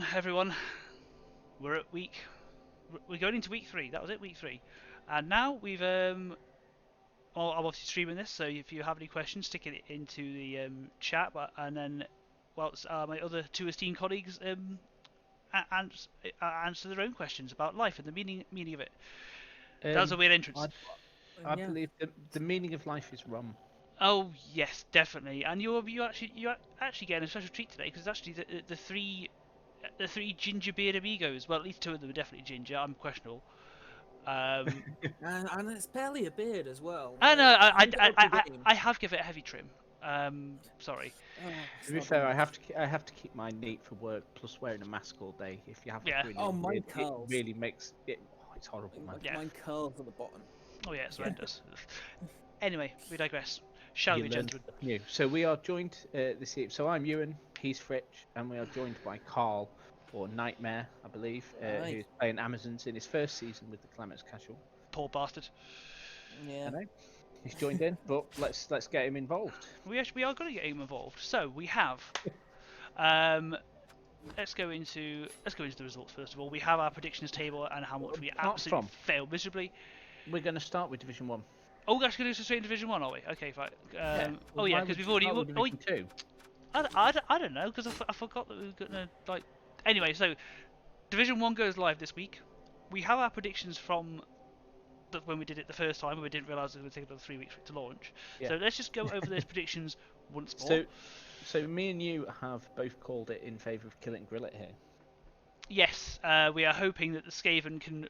done, everyone. We're at we're going into week 3. That was it, week 3. And now we've I'm obviously streaming this, so if you have any questions, stick it into the chat. And then, whilst my other two esteemed colleagues answer their own questions about life and the meaning of it. That was a weird entrance. I believe the meaning of life is rum. Oh yes, definitely. And you're actually getting a special treat today because it's actually the three ginger beard amigos. Well, at least 2 of them are definitely ginger. I'm questionable. And it's barely a beard as well. I know. Like, I have given it a heavy trim. Sorry. To be fair, I have to keep mine neat for work. Plus wearing a mask all day. If you have Yeah. mine it curls. really makes it. Oh, it's horrible, man. Yeah. Mine curls at the bottom. Oh yeah, it's horrendous. Anyway, we digress. Shall we, gentlemen? New. So we are joined this evening. So I'm Ewan, he's Fritch, and we are joined by Karl, or Nightmare, I believe, who's playing Amazons in his first season with the Calamitous Casual. Poor bastard. Yeah. I know. He's joined in, but let's get him involved. We are going to get him involved. So we have. Let's go into the results first of all. We have our predictions table and how much we absolutely failed miserably. We're going to start with Division 1. Oh, that's going to go straight into Division 1, are we? Okay, fine. Yeah. Oh yeah, because we've already. Division 2. I don't know because I forgot that we were going to like. Anyway, so Division 1 goes live this week. We have our predictions from when we did it the first time, and we didn't realise it was going to take another 3 weeks for it to launch. Yeah. So let's just go over those predictions once more. So me and you have both called it in favour of Kill It and Grill It here. Yes, we are hoping that the Skaven can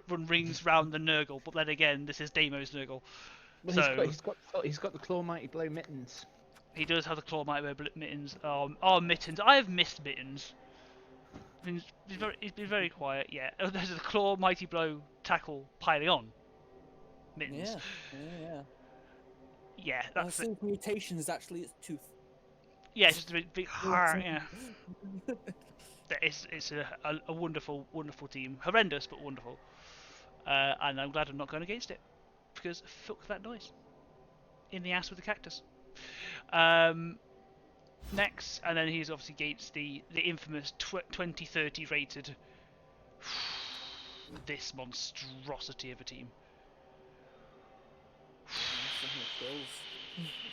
run rings round the Nurgle, but then again, this is Damo's Nurgle. Well, so he's got the Claw Mighty Blow mittens. He does have the Claw Mighty Blow mittens. Oh, mittens! I have missed mittens. He's been very quiet. Yeah, there's a Claw Mighty Blow tackle piling on. Mittens. Yeah. Yeah, that's it. Mutation is actually its tooth. Yeah, it's just a big yeah. It's a wonderful team. Horrendous, but wonderful. And I'm glad I'm not going against it. Because fuck that noise. In the ass with the cactus. Next, and then he's obviously against the infamous 2030 rated this monstrosity of a team.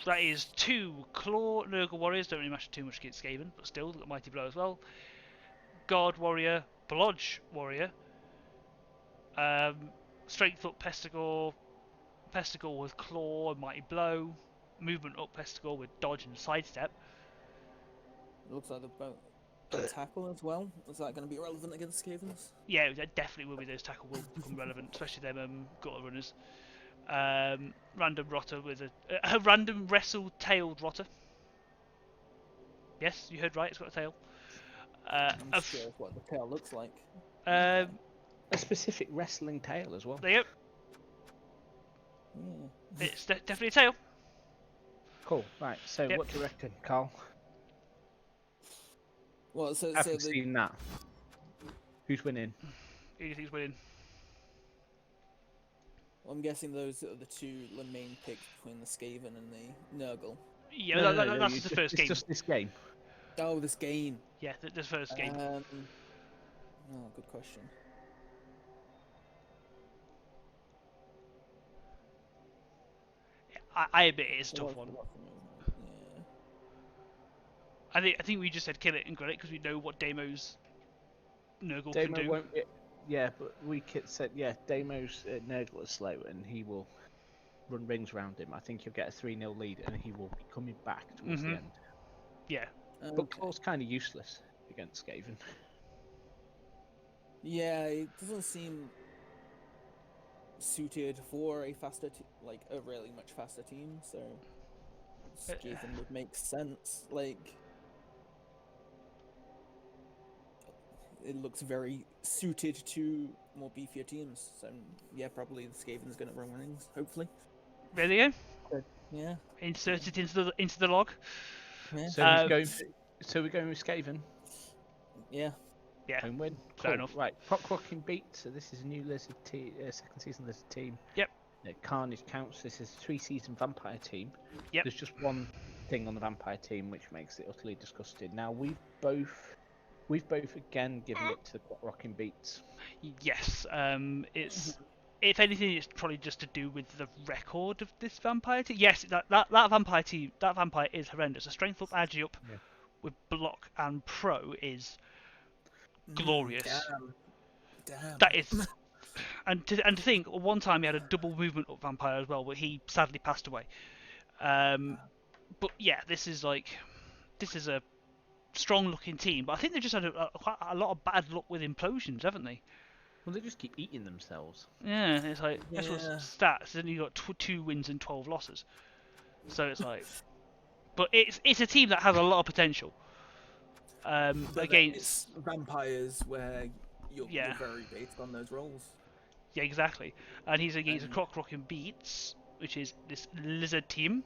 That is 2 Claw Nurgle Warriors, don't really matter too much against Skaven, but still, got Mighty Blow as well. Guard Warrior, Blodge Warrior, Strength Up Pestigore with Claw and Mighty Blow, Movement Up Pestigore with Dodge and Sidestep. Looks like the tackle as well. Is that going to be relevant against Skavens? Yeah, that definitely will be. Those tackle will become relevant, especially them gutter runners. Random rotter with a random wrestle-tailed rotter. Yes, you heard right. It's got a tail. I'm sure of what the tail looks like. A specific wrestling tail as well. There you go. Yeah. It's definitely a tail. Cool. Right. So, what do you reckon, Karl? Well, so I've seen that. Who's winning? Who do you think's winning? Well, I'm guessing those are the 2 main picks between the Skaven and the Nurgle. Yeah, that's the first game. It's just this game. Oh, this game. Yeah, the first game. Oh, good question. I admit it is a tough one. Yeah. I think we just said kill it and grill it because we know what Damo's Nurgle can do. Yeah, but we said Damo's Nurgle is slow and he will run rings around him. I think he'll get a 3-0 lead and he will be coming back towards the end. Yeah. But Claw's kind of useless against Skaven. Yeah, it doesn't seem suited for a faster, a really much faster team. So Skaven would make sense. Like, it looks very suited to more beefier teams. So yeah, probably the Skaven's going to run rings. Hopefully. There you go. Yeah. Insert it into the log. Yeah. So we're going with Skaven. Yeah. Yeah. Home win. Fair enough. Right. Prop Clocking beat. So this is a new Lizard second season Lizard team. Yep. Carnage counts. This is a 3-season Vampire team. Yep. There's just one thing on the Vampire team which makes it utterly disgusting. Now we both We've both again given it to the rocking beats. Yes, it's if anything, it's probably just to do with the record of this vampire team. Yes, that vampire team, that vampire is horrendous. A strength up, agi up, Yeah. with block and pro is glorious. Damn. That is, and to think, one time he had a double movement up vampire as well, but he sadly passed away. But yeah, this is a strong looking team, but I think they've just had quite a lot of bad luck with implosions, haven't they? Well, they just keep eating themselves. Yeah, it's like actual Yeah. stats, and you got 2 wins and 12 losses. So it's like, but it's a team that has a lot of potential. But Against it's vampires where you're Yeah. very based on those roles. yeah, exactly, and he's against a Croc Rockin' Beats, which is this lizard team.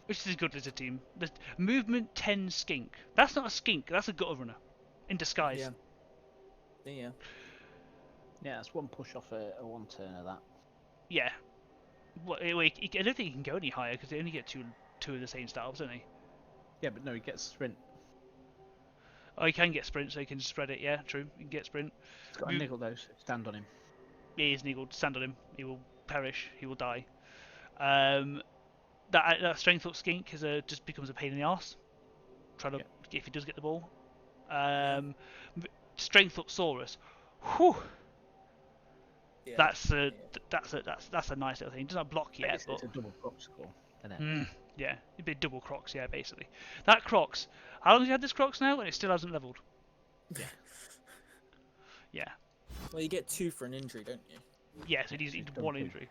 Which is a good lizard team. The movement 10 skink. That's not a skink. That's a gutter runner, in disguise. Yeah. Yeah, that's one push off a one turner. That. Yeah. Well, I don't think he can go any higher because they only get two of the same styles, don't they? Yeah, but no, he gets sprint. Oh, he can get sprint, so he can spread it. Yeah, true. He can get sprint. He's got a niggle though, so stand on him. Yeah, he's niggled. Stand on him. He will perish. He will die. That strength up skink just becomes a pain in the arse. If he does get the ball. Strength up Saurus. Whew. Yeah. That's a nice little thing. It doesn't block yet, but It's a double croc score, isn't it? yeah, it'd be double Crocs. Yeah, basically. That Crocs. How long has he had this Crocs now, and it still hasn't leveled? Yeah. Yeah. Well, you get 2 for an injury, don't you? Yeah, so he's one injury.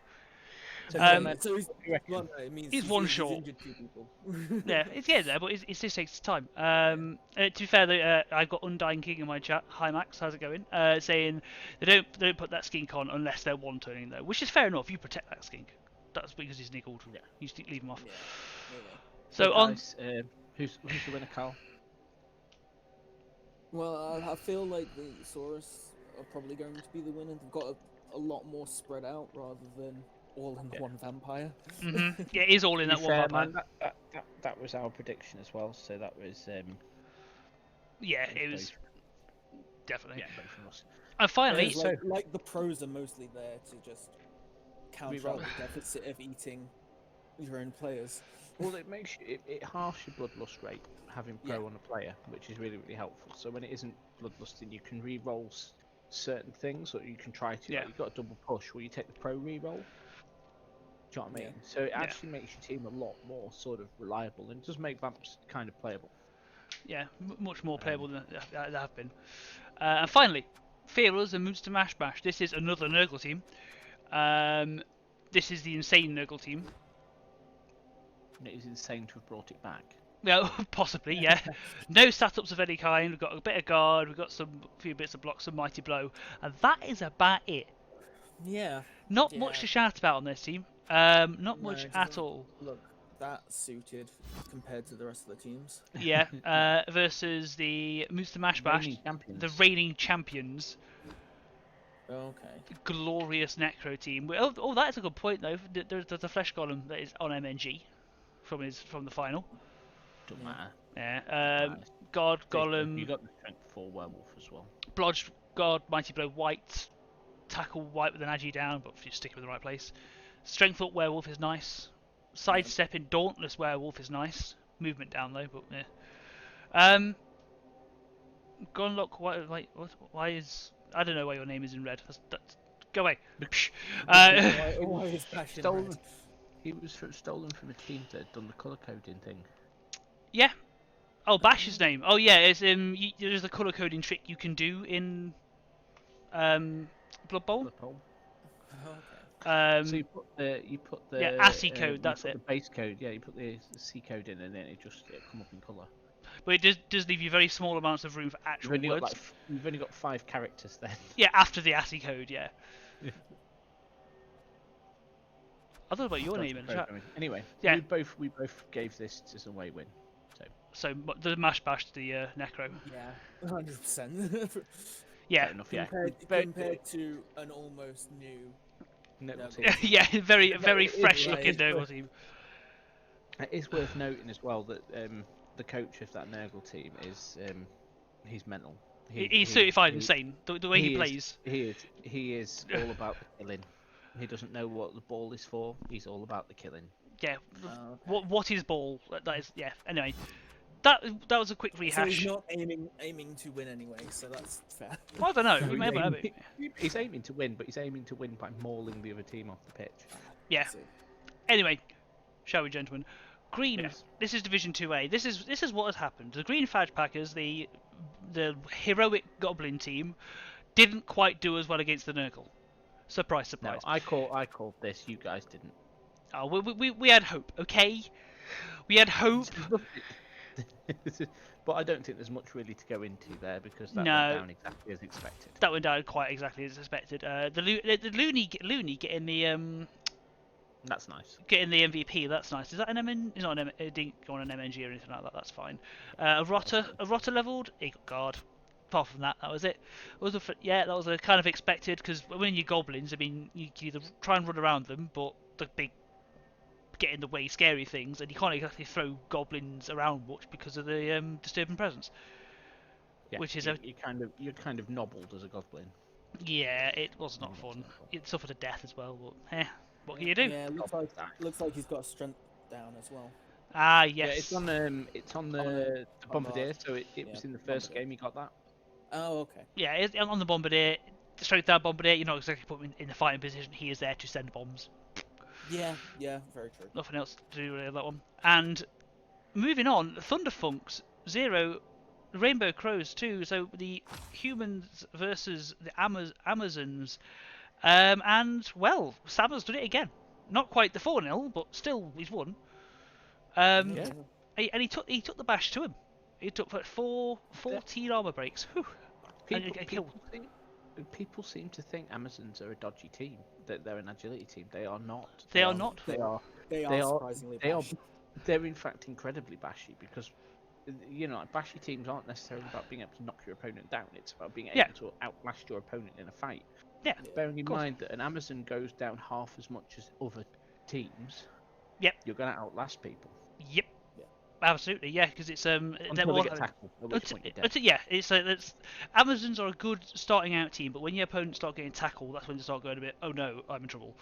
So, So he's, well, it means he's one short. injured 2 people. Yeah, it's getting there, but it just takes time. To be fair, though, I've got Undying King in my chat. Hi Max, how's it going? Saying they don't put that skink on unless they're one turning though, which is fair enough. You protect that skink. That's because he's niggled. Yeah. You leave him off. Yeah. So guys, who's the winner, Karl? Well, I feel like the Saurus are probably going to be the winner. They've got a lot more spread out rather than all in one vampire. Yeah, it is all in that one vampire. Man, that was our prediction as well. So that was Yeah, it was definitely. yeah, both of us. And finally, Like the pros are mostly there to just counter out Reroll. the deficit of eating your own players. Well, it makes it halves your bloodlust rate having pro Yeah. on a player, which is really helpful. So when it isn't bloodlusting, you can re-roll certain things, or you can try to. Yeah. Like, you've got a double push where you take the pro re-roll. Do you know what I mean? So it actually makes your team a lot more sort of reliable, and it does make vamps kind of playable. yeah, much more playable than they have been. And finally, Fearers and Moonster Mash Bash. This is another Nurgle team. This is the insane Nurgle team. And it is insane to have brought it back. Well, possibly, yeah. No stat-ups of any kind. We've got a bit of guard. We've got a few bits of block, some mighty blow, and that is about it. Yeah. Not much to shout about on this team. Not much it at doesn't all. Look that suited compared to the rest of the teams. Yeah. Versus the Moonster Mash Bash, the reigning champions. Okay. Glorious Necro team. Oh, that's a good point though. There's a Flesh Golem that is on MNG from the final. Doesn't matter. Yeah. God Golem. You got the strength 4 werewolf as well. Blodge God Mighty Blow White. Tackle White with an agi down, but if you stick it in the right place. Strength up Werewolf is nice. Sidestepping Dauntless Werewolf is nice. Movement down though, but yeah. Gunlock. Why is I don't know why your name is in red. Go away. Why is Passion Stolen. red? He was stolen from a team that had done the colour coding thing. Yeah. Oh, Bash's name. Oh yeah, it's there's a colour coding trick you can do in Blood Bowl. Okay. So you put the ASCII code. That's it. The base code. Yeah, you put the C code in, and then it come up in colour. But it does leave you very small amounts of room for actual words. You've only got 5 characters then. Yeah, after the ASCII code. Yeah. I thought about your name in the chat. Anyway, yeah. we both gave this as a away win. So the Mash Bash to the Necro. Yeah, 100%. Yeah. Fair enough, yeah. Compared to an almost new. Nurgle Nurgle team. Yeah, very It fresh is, looking right. Nurgle team. It is worth noting as well that the coach of that Nurgle team is he's mental. He's certified insane. The way he plays. He is all about the killing. He doesn't know what the ball is for. He's all about the killing. Yeah. Oh, okay. What is ball? That is, yeah. Anyway, that was a quick rehash. So he's not aiming to win anyway, so that's fair. I don't know. No, He may have it. he's aiming to win, but he's aiming to win by mauling the other team off the pitch. Yeah. So, Anyway, shall we, gentlemen? Green. Yes. This is Division 2A. This is what has happened. The Green Fadge Packers, the heroic Goblin team, didn't quite do as well against the Nurgle. Surprise, No, surprise. I called this. You guys didn't. Oh, we had hope, okay? We had hope. But I don't think there's much really to go into there because that No. went down exactly as expected. That went down quite exactly as expected. The Looney getting the That's nice. getting the MVP. That's nice. Is that an MN? It's not an M. It didn't go on an MNG or anything like that. That's fine. A Rotter leveled. He got guard. Apart from that, that was it. That was a kind of expected because when you're goblins, I mean, you can either try and run around them, but the big get in the way, scary things, and you can't exactly throw goblins around much because of the disturbing presence. Yeah, Which is you're kind of nobbled as a goblin. Yeah, it was not fun. It suffered a death as well, but what can you do? Yeah, looks like he's got a strength down as well. Ah, Yeah, yes. it's on the Bombardier, so it yeah, was in the first Bombardier. game you got that. Oh, okay. Yeah, it's on the Bombardier. Straight down Bombardier, you're not exactly put him in the fighting position. He is there to send bombs. Yeah, very true. Nothing else to do with that one. And moving on, Thunderfunks 0, Rainbow Crows 2. So the humans versus the Amazons. And well, Sam's done it again. Not quite the 4-0, but still he's won. Yeah. And he took the bash to him. He took 14 armor breaks. Whew. People seem to think Amazons are a dodgy team. That they're an agility team. They are not. They are not. They are surprisingly bashy. They're in fact incredibly bashy because bashy teams aren't necessarily about being able to knock your opponent down. It's about being able to outlast your opponent in a fight. Yeah. Bearing in mind that an Amazon goes down half as much as other teams. Yep. You're going to outlast people. Yep. Absolutely, yeah, because it's Until they get tackled. At which point you're dead. Yeah, it's Amazons are a good starting out team, but when your opponents start getting tackled, that's when you start going a bit. Oh no, I'm in trouble.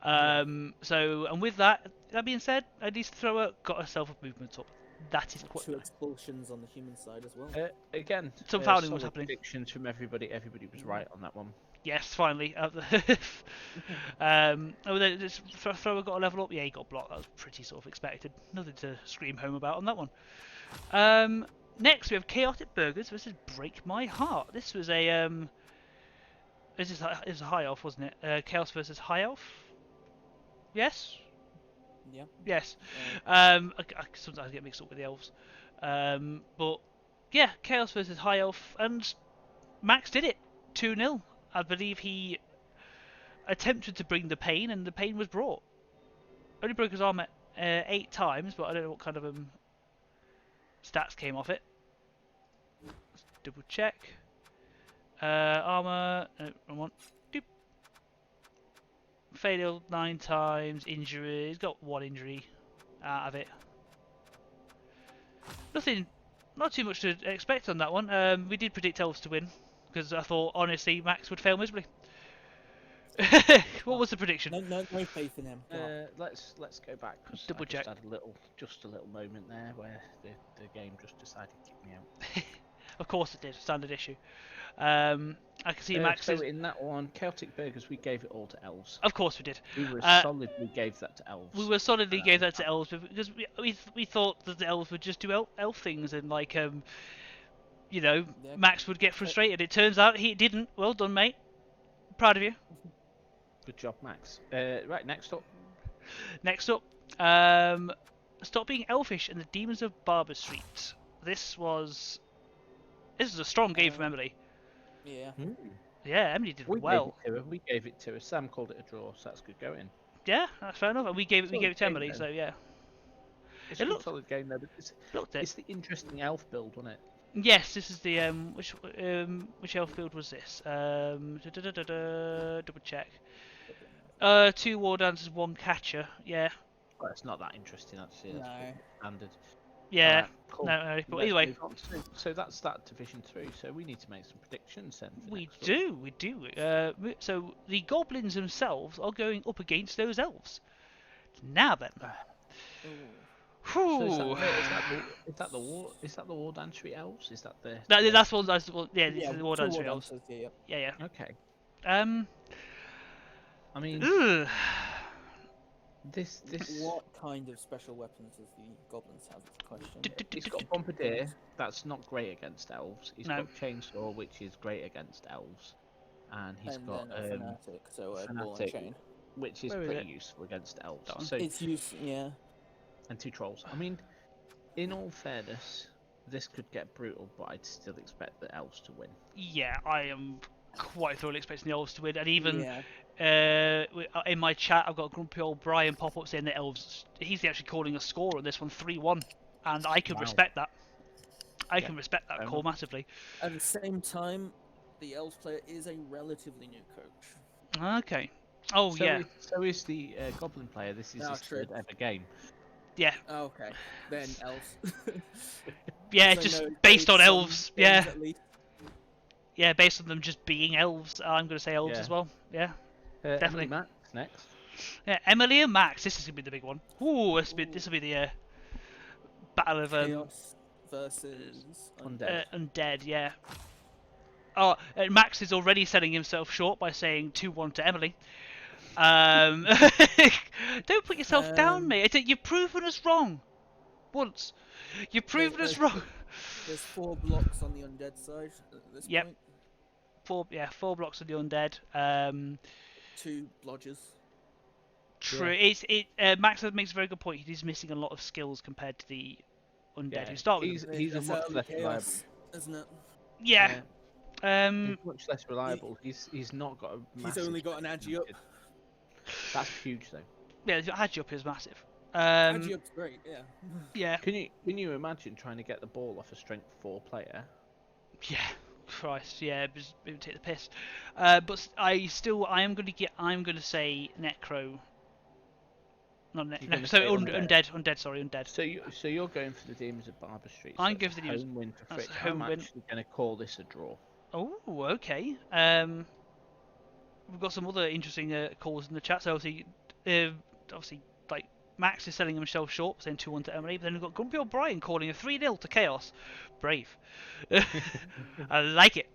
So, and with that being said, at least Thrower got herself a movement up. That is quite 2 expulsions on the human side as well. Again, some fouling was solid happening. predictions from everybody. Everybody was right on that one. Yes, finally. Thrower got a level up. Yeah, he got blocked. That was pretty sort of expected. Nothing to scream home about on that one. Next, we have Chaotic Burgers versus Break My Heart. This was a it was a high elf, wasn't it? Chaos versus high elf. Yes. Yeah. Yes. I sometimes get mixed up with the elves. But yeah, Chaos versus high elf, and Max did it. 2-0. I believe he attempted to bring the pain, and the pain was brought. Only broke his arm 8 times, but I don't know what kind of stats came off it. Let's double check. Armor. No, wrong one. Doop. Failed 9 times. Injury. He's got 1 injury out of it. Not too much to expect on that one. We did predict Elves to win. Because I thought, honestly, Max would fail miserably. What was the prediction? No faith in him. Let's go back. Double check. Had just a little moment there where the game just decided to kick me out. Of course it did. Standard issue. I can see Max. So in that one, Celtic Burgers, we gave it all to Elves. Of course we did. We were solidly gave that to Elves. We were solidly gave that to Elves because we thought that the Elves would just do elf things and Max would get frustrated. It turns out he didn't. Well done, mate. Proud of you. Good job, Max. Right, next up. Stop being elfish and the Demons of Barber Street. This was a strong game from Emily. Yeah. Yeah, Emily did well. We gave it to her. Sam called it a draw, so that's good going. Yeah, that's fair enough. And we gave it to Emily, so yeah. It's a solid game though. It's the interesting elf build, wasn't it? Yes, this is the which elf build was this? Double check. 2 war dancers, 1 catcher. Yeah. Well, it's not that interesting actually. That's No. pretty standard. Yeah. Alright, cool. No, but Let's either way, move on. So that's that Division 3. So we need to make some predictions then. For we next week. do. So the goblins themselves are going up against those elves. Now then. Ooh. So is Whew. that the War Dancery Elves? Is that the? That's one. That's one. Yeah, this Yeah, is the war two dance war elves. dancers, yeah. Yeah. Okay. I mean, Ugh. this. What kind of special weapons does the goblins have? Is the question. He's got Bombardier. That's not great against elves. He's No. got Chainsaw, which is great against elves, and he's And got then a fanatic, so a ball and Fanatic. chain. which is Where is pretty it? useful against elves. That one. So It's useful, yeah. and 2 trolls. I mean, in all fairness, this could get brutal, but I'd still expect the elves to win. Yeah, I am quite thoroughly expecting the elves to win, and even Yeah. in my chat, I've got grumpy old Brian pop up saying the elves. He's actually calling a score on this one, 3-1, and I can Wow. respect that. I Yeah, can respect that fair call enough. massively. At the same time, the elves player is a relatively new coach. Okay. Oh yeah, So is the goblin player. This is Ah, his true. third ever game. yeah, Oh, okay. Then elves. yeah. So Just no, based played on some elves. games Yeah, at least. yeah. Based on them just being elves, I'm gonna say elves Yeah. as well. Yeah, Emily Definitely. Max next. yeah. Emily and Max. This is gonna be the big one. Ooh, this will be the battle of Chaos versus Undead. undead. Yeah. Oh, Max is already selling himself short by saying 2-1 to Emily. Don't put yourself down, mate. You've proven us wrong. Once. You've proven us wrong. There's 4 blocks on the undead side at this Yep. point. 4 blocks of the undead. 2 blodgers. True. Max makes a very good point. He's missing a lot of skills compared to the undead Yeah, who start with them. he's a It's much early less reliable. chaos, isn't it? Yeah. He's much less reliable. He's not got a. He's massive only got an agi up. That's huge though. Yeah, the agi up is massive. Agi up's great, yeah. Yeah. Can you imagine trying to get the ball off a strength 4 player? Yeah. Christ, yeah, it would take the piss. But I am gonna say Necro. Not You're Necro. gonna So say undead. undead. Sorry, undead. So you're going for the Demons of Barber Street. So I'm it's going for the a Demons- home win for that's a Fritz. home I'm win. actually going to call this a draw. Oh, okay. We've got some other interesting calls in the chat. So obviously, like Max is selling himself short, saying 2-1 to Emily. But then we've got Grumpy O'Brien calling a 3-0 to Chaos. Brave. I like it.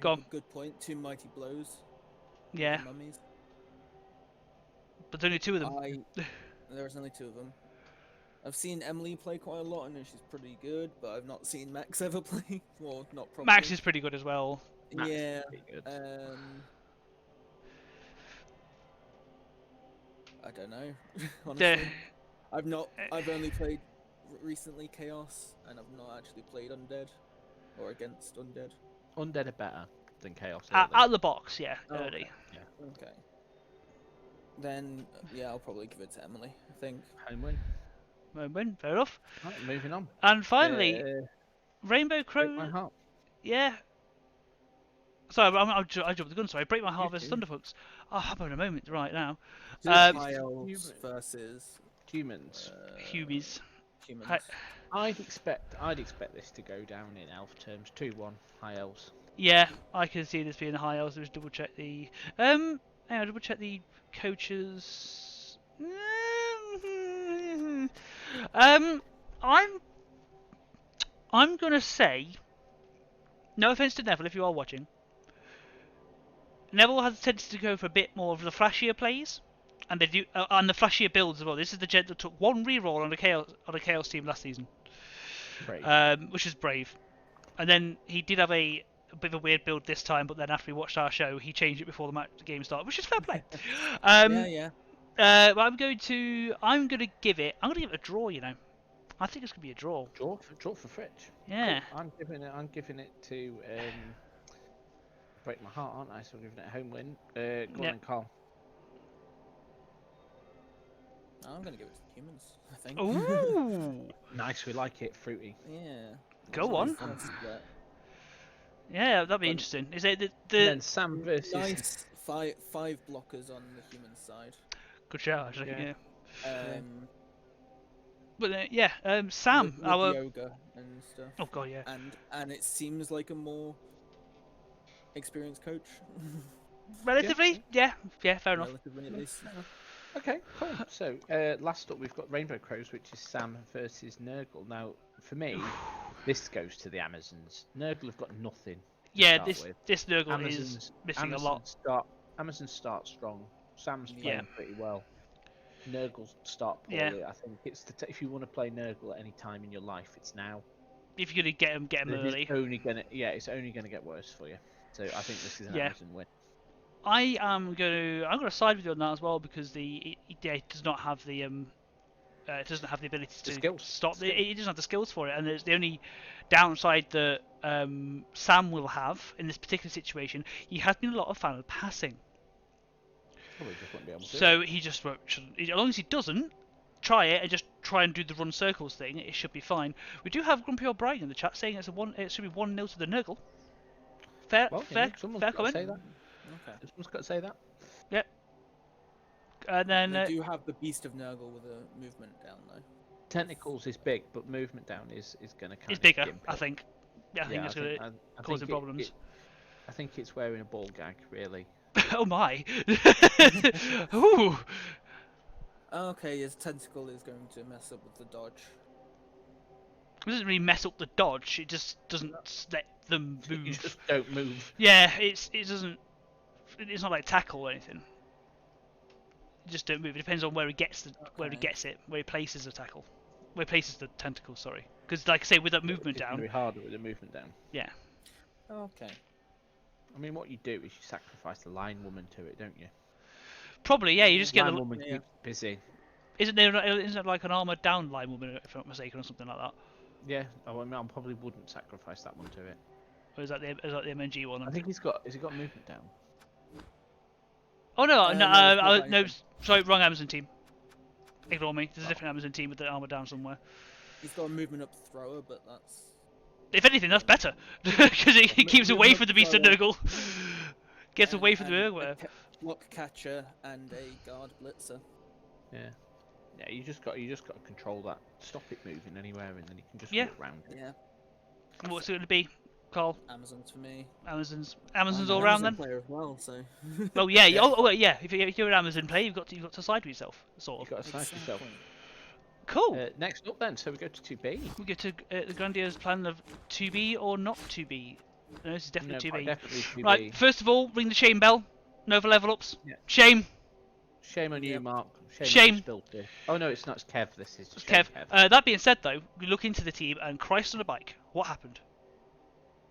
Go on. Good point. 2 mighty blows. with Yeah, the mummies. but there's only 2 of them. There's only 2 of them. I've seen Emily play quite a lot, and she's pretty good, but I've not seen Max ever play. Well, not properly. Max is pretty good as well. Max is Yeah. pretty good. I don't know. Honestly, The- I've only played recently Chaos, and I've not actually played Undead or against Undead. Undead are better than Chaos. out early. of the box, yeah, Oh, early. Okay. Then yeah, I'll probably give it to Emily. I think. Home win. Win, fair enough. Right, moving on. And finally, Break Rainbow Crow. my heart. Yeah. Sorry, I jumped the gun. Sorry, Break My Heart You versus do. Thunderfucks. Oh, I'm having a moment right now. High Elves versus Humans. Humies. humans. Hi- I'd expect this to go down in elf terms. 2-1 high elves. Yeah, I can see this being the high elves. Let's double check the double check the coaches. I'm gonna say, no offense to Neville if you are watching. Neville has a tendency to go for a bit more of the flashier plays, and they do and the flashier builds as well. This is the gent that took 1 reroll on a chaos team last season, Brave. which is brave. And then he did have a bit of a weird build this time, but then after he watched our show, he changed it before the game started, which is fair play. Yeah. But I'm gonna give it a draw. You know, I think it's gonna be a draw. Draw for Fritch. Yeah. Cool. I'm giving it to Break My Heart, aren't I? So I'm giving it a home win. Go Yeah. on, Karl. I'm gonna give it to the humans. I think. Ooh. Nice, we like it. Fruity. Yeah. Go on. That's that. Yeah, that'd be Fun. interesting. Is it And the then Sam versus. Nice five blockers on the human side. good shout actually? Yeah. Yeah. But yeah, Sam, with our yoga and stuff. oh god, yeah, And it seems like a more experienced coach. relatively, yeah, fair enough. Relatively, at least. Okay, cool. So last up, we've got Rainbow Crows, which is Sam versus Nurgle. Now, for me, this goes to the Amazons. Nurgle have got nothing. Yeah, start with. this Nurgle Amazons, is missing a lot. Amazons start strong. Sam's Yeah. playing pretty well. Nurgle start Yeah. poorly. I think it's if you want to play Nurgle at any time in your life, it's now. If you're gonna get him early. It's only gonna get worse for you. So I think this is an Amazon win. I'm gonna side with you on that as well because it does not have the it doesn't have the ability to stop. It doesn't have the skills for it, and there's the only downside that Sam will have in this particular situation. He has been a lot of fan of passing, so he just won't. As long as he doesn't try it and just try and do the run circles thing, it should be fine. We do have Grumpy O'Brien in the chat saying it should be 1-0 to the Nurgle. Fair comment. Say that. Okay. Someone's got to say that. Yep. And then they do have the Beast of Nurgle with a movement down though. Tentacles is big, but movement down is going to kind of. It's bigger, I think. Yeah, I think it's going to cause him problems. I think it's wearing a ball gag, really. Oh my! Ooh. Okay, his tentacle is going to mess up with the dodge. It doesn't really mess up the dodge. It just doesn't let them move. You just don't move. Yeah, it doesn't. It's not like tackle or anything. You just don't move. It depends on where he gets where he places the tackle, where he places the tentacle. Sorry, because like I say, with that movement down. It's very harder with the movement down. Yeah. Okay. I mean, what you do is you sacrifice the line woman to it, don't you? Probably, yeah. You just get the line woman keeps busy. Isn't it like an armored down line woman, if I'm not mistaken, or something like that? Yeah. I mean, I probably wouldn't sacrifice that one to it. Or is that the MNG one? I think he's got. Has he got movement down? Oh no, no. Sorry, wrong Amazon team. Ignore me. There's a different Amazon team with the armor down somewhere. He's got a movement up thrower, but that's. If anything, that's better because it keeps away from the Beast of Nurgle. Gets away from the Nurgle. Block catcher and a guard blitzer. Yeah. Yeah, you just got to control that. Stop it moving anywhere, and then you can just walk around it. Yeah. What's it going to be, Karl? Amazons for me. Amazons all around then. Player as well, so. Well, yeah. Yeah. If you're an Amazon player, you've got to side with yourself, sort of. You've got to side with yourself. Cool. Next up then, so we go to 2B. We go to the grandiose plan of 2B or not 2B. No, this is definitely 2B. Definitely 2B. Right, first of all, ring the shame bell. Nova level ups. Yeah. Shame. Shame on you, Mark. Shame. Oh no, it's not. It's Kev. This is just Kev. That being said, though, we look into the team and Christ on a bike. What happened?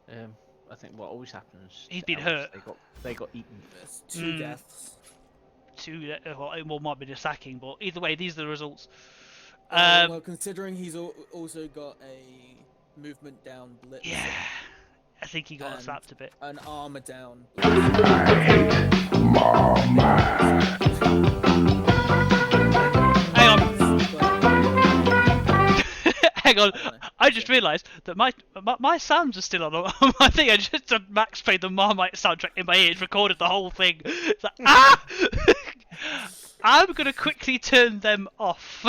I think what always happens. He's been hurt. They got eaten. There's 2 deaths. Well, might be a sacking, but either way, these are the results. Well, considering he's also got a movement down blitz. Yeah, I think he got slapped a bit. An armor down. Hang on. Hang on. I just realised that my sounds are still on. I think I just had Max played the Marmite soundtrack in my ears, recorded the whole thing. It's like, ah! I'm going to quickly turn them off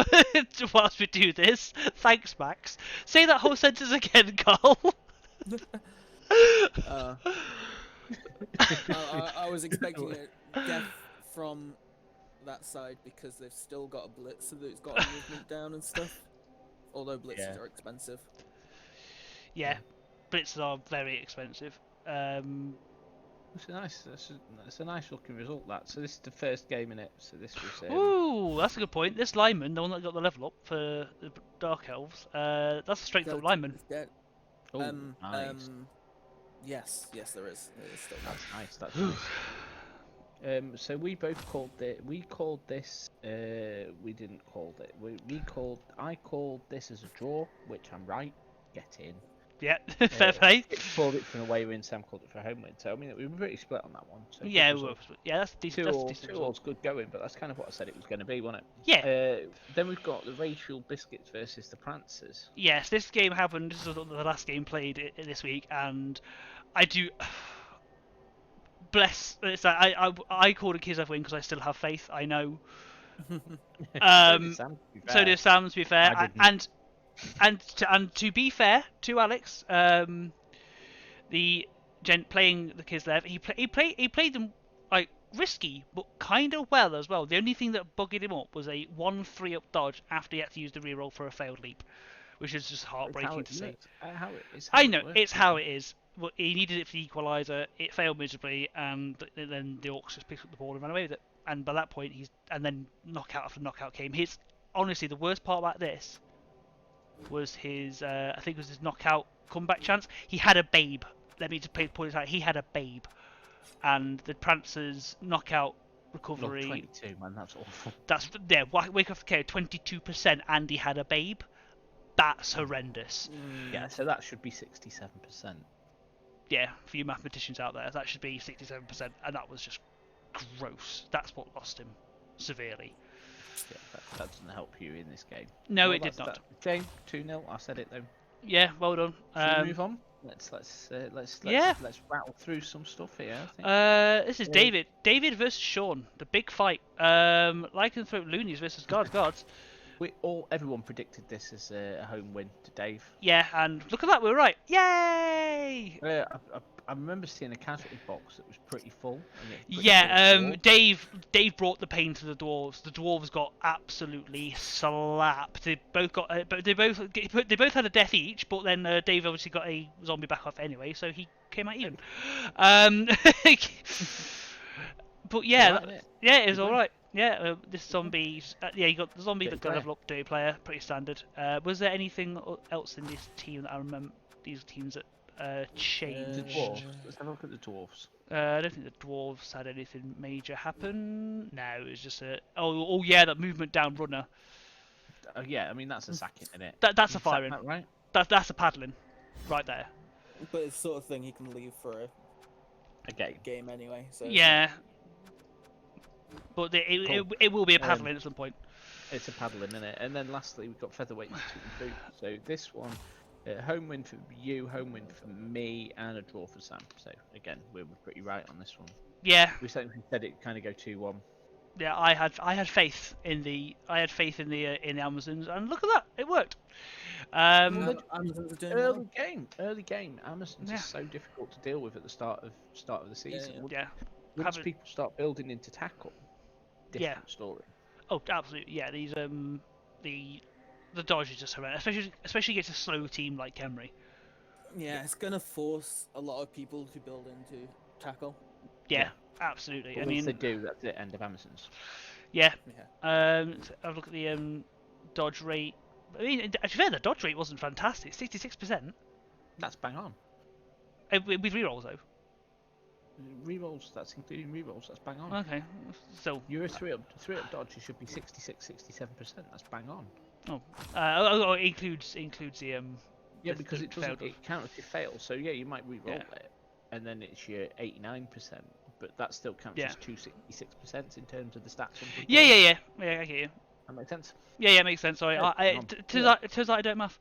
whilst we do this. Thanks, Max. Say that whole sentence again, Karl. I was expecting a death from that side because they've still got a blitzer that's got a movement down and stuff. Although blitzers are expensive. Yeah, blitzers are very expensive. It's a nice looking result, that. So this is the first game in it. So this was. Ooh, that's a good point. This lineman, the one that got the level up for the Dark Elves, that's a straight up lineman. Oh, nice. Yes, there is. Still that's nice. That's nice. So we both called it. We called this. We didn't call it. I called this as a draw, which I'm right. Get in. Yeah, fair play. Called it for an away win. Sam called it for a home win. So I mean, we were pretty split on that one. So yeah, that's decent. Two all's good going, but that's kind of what I said it was going to be, wasn't it? Yeah. Then we've got the Racial Biscuits versus the Prancers. Yes, this game happened. This was the last game played this week, and I do. Bless. It's like I called a Kislev win because I still have faith. I know So did Sam, to be fair. I didn't. And to be fair to Alex, the gent playing the kids there, he played them like risky, but kind of well as well. The only thing that bugged him up was a 1-3 up dodge after he had to use the reroll for a failed leap, which is just heartbreaking to see. I know it's how it is. But he needed it for the equaliser. It failed miserably, and then the Orcs just picked up the ball and ran away with it. And by that point, then knockout after knockout came. Honestly, the worst part about this was his I think it was his knockout comeback chance. He had a babe. Let me just point this out. He had a babe, and the Prancer's knockout recovery. 22, man, that's awful. That's wake off the KO 22%, and he had a babe. That's horrendous. Yeah, so that should be 67%. Yeah, for you mathematicians out there, that should be 67%, and that was just gross. That's what lost him severely. Yeah, that doesn't help you in this game. No, it did not. James, 2-0. I said it though. Yeah, well done. Should we move on? Let's rattle through some stuff here. I think. This is David. David versus Sean, the big fight. Lycanthrope Loonies versus Gods. Everyone predicted this as a home win to Dave. Yeah, and look at that, we were right. Yay! I remember seeing a casualty box that was pretty full. Dave brought the pain to the dwarves. The dwarves got absolutely slapped. They both had a death each, but then Dave obviously got a zombie back off anyway, so he came out even. But yeah, it was all right. Yeah, this zombies. You got the zombie that got level up, dirty player, pretty standard. Was there anything else in this team that I remember? These teams that changed. The dwarves. Let's have a look at the dwarves. I don't think the dwarves had anything major happen. No, it was just that movement down runner. Yeah, I mean that's a sacking, isn't it? That's a firing. That right? That's a paddling, right there. But it's the sort of thing he can leave for a game anyway. So yeah. But it will be a paddling at some point. It's a paddling, isn't it? And then lastly, we've got featherweight and boot. So this one, home win for you, home win for me, and a draw for Sam. So again, we were pretty right on this one. Yeah. We said it kind of go 2-1. Yeah, I had faith in the Amazons, and look at that, it worked. Early game. Amazons are so difficult to deal with at the start of the season. Yeah. Once people start building into tackle, different story. Oh, absolutely. Yeah, these the dodge is just horrendous, especially against a slow team like Khemri. Yeah, it's gonna force a lot of people to build into tackle. Yeah. Absolutely. But once they do, that's the end of Amazons. Yeah. Have a look at the dodge rate. I mean, to be fair, the dodge rate wasn't fantastic. 66%. That's bang on. With rerolls though. Rerolls, that's including rerolls, that's bang on. Okay, so you're a 3-up dodge, it should be 67%, that's bang on. It includes the yeah, because it counts if you fail, so yeah, you might reroll it, and then it's your 89%, but that still counts as 266% in terms of the stats. Yeah, I get you. That makes sense. Yeah, it makes sense. Sorry, it turns out I don't math.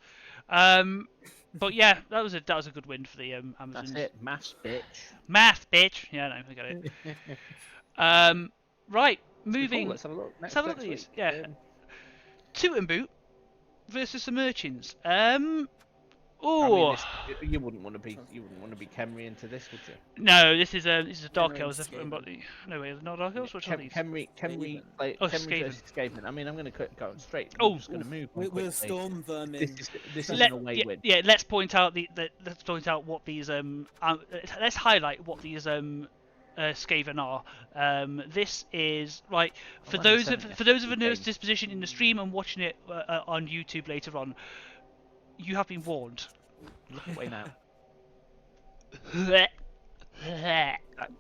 But yeah, that was a good win for the Amazons. That's it, maths, bitch. Math, bitch. Yeah, no, I got it. Right, moving. Cool, let's have a look. Let's have a look at these. Yeah. Toot and Boot versus the Merchants. Oh, I mean, you wouldn't want to be Khemri into this, would you? No, this is a Dark Elves. No way, not Dark Elves. Which are these? Khemri versus Skaven. I mean, I'm going to go straight. I'm just going to move. We're Storm Vermin. This is an away win. Yeah, let's point out what these let's highlight what these Skaven are. This is right for those of a nervous disposition in the stream and watching it on YouTube later on. You have been warned. Look away now.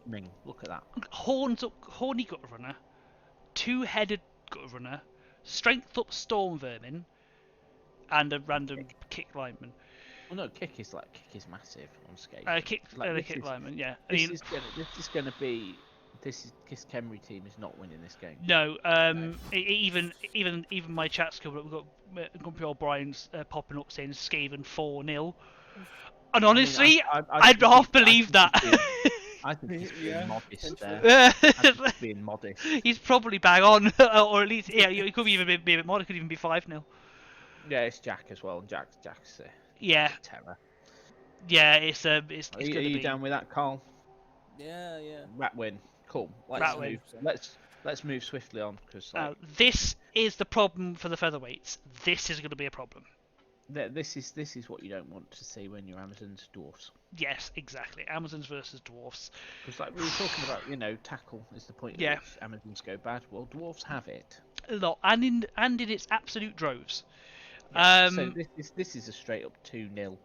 Ming, look at that. Horny Gutter Runner, two-headed Gutter Runner, strength up Storm Vermin, and a random kick lineman. Well, no, kick is massive on skate. Kick lineman, yeah. This Khemri team is not winning this game. No, even my chat's covered up. We've got Grumpy O'Brien's popping up saying Skaven 4-0. And honestly, I'd half believe that. I think he's being Yeah, modest potentially. there. I think he's being modest. He's probably bang on, or at least he could even be a bit more. It could even be 5-0. Yeah, it's Jack as well. Jack's Yeah, a terror. yeah. It's Are going you to be down with that, Carl? Yeah, yeah. Rat win. Cool. Rat win. Let's move swiftly on because this is the problem for the featherweights. This is going to be a problem. this is what you don't want to see when you're Amazon's dwarfs. Yes, exactly. Amazons versus dwarfs. Because like we were talking about, tackle is the point Yeah. at which Amazons go bad. Well, dwarfs have it. A lot, and in its absolute droves. Yeah. So this is a straight up 2-0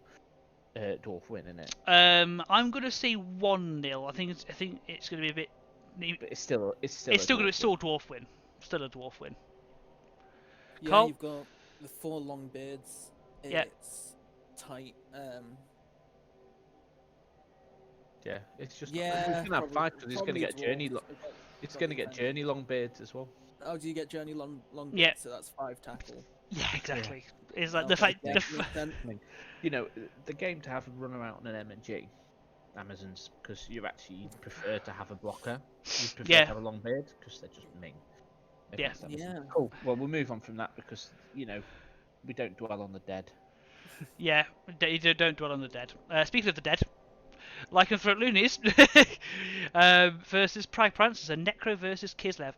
dwarf win, isn't it? I'm gonna say 1-0. I think it's gonna be a bit. But it's still still a dwarf win. Still a dwarf win. Yeah, Karl? you've got the 4 long beards. Yeah. It's tight. Yeah, it's just Yeah, he's gonna have 5 because he's gonna get journey. It's gonna get defend. journey long beards as well. Oh, do you get journey long beards? Yeah. So that's 5 tackle. Yeah, exactly. It's like Okay, the yeah, fact. makes sense. I mean, the game to have a runner out on an M&G, Amazons, because you actually prefer to have a blocker. You prefer Yeah. to have a long beard because they're just ming. Yeah. against Amazons. Yeah. Cool. Well, we'll move on from that because we don't dwell on the dead. Yeah, you don't dwell on the dead. Speaking of the dead, Lycanthrope Loonies versus Pride Prancers and Necro versus Kislev.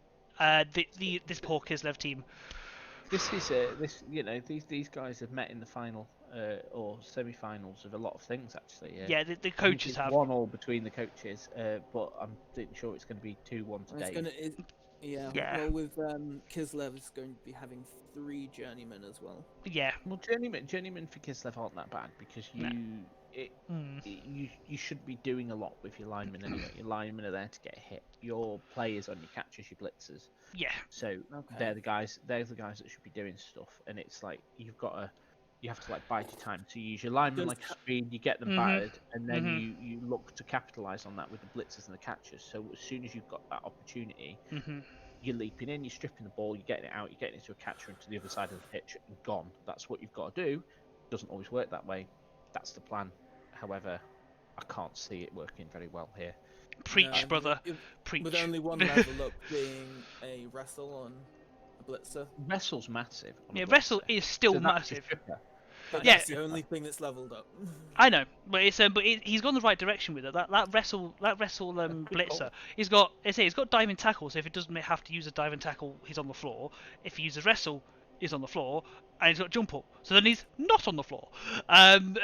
This poor Kislev team. This is these guys have met in the final or semi-finals of a lot of things actually. Yeah, the I think coaches it's have. 1-1 between the coaches, but I'm sure it's going to be 2-1 today. Yeah. Yeah. Well, with Kislev is going to be having 3 journeymen as well. Yeah. Well, journeymen for Kislev aren't that bad because No. you should be doing a lot with your linemen anyway. Your linemen are there to get hit. Your players on your catchers, your blitzers. Yeah. So they're the guys that should be doing stuff. And it's like you have to like bide your time. So you use your linemen like a screen, you get them battered, and then you look to capitalize on that with the blitzers and the catchers. So as soon as you've got that opportunity, you're leaping in, you're stripping the ball, you're getting it out, you're getting it to a catcher and to the other side of the pitch and gone. That's what you've got to do. It doesn't always work that way. That's the plan. However, I can't see it working very well here. Preach, No, brother. with- Preach. With only one level up being a wrestle on a blitzer. Wrestle's massive. on a Yeah, blitzer. wrestle is still So that's a massive. stripper. But Yeah. that's the only thing that's leveled up. I know, but he's gone the right direction with it. That wrestle blitzer. He's got diving tackle. So if it doesn't have to use a diving tackle, he's on the floor. If he uses wrestle, he's on the floor, and he's got jump up. So then he's not on the floor, and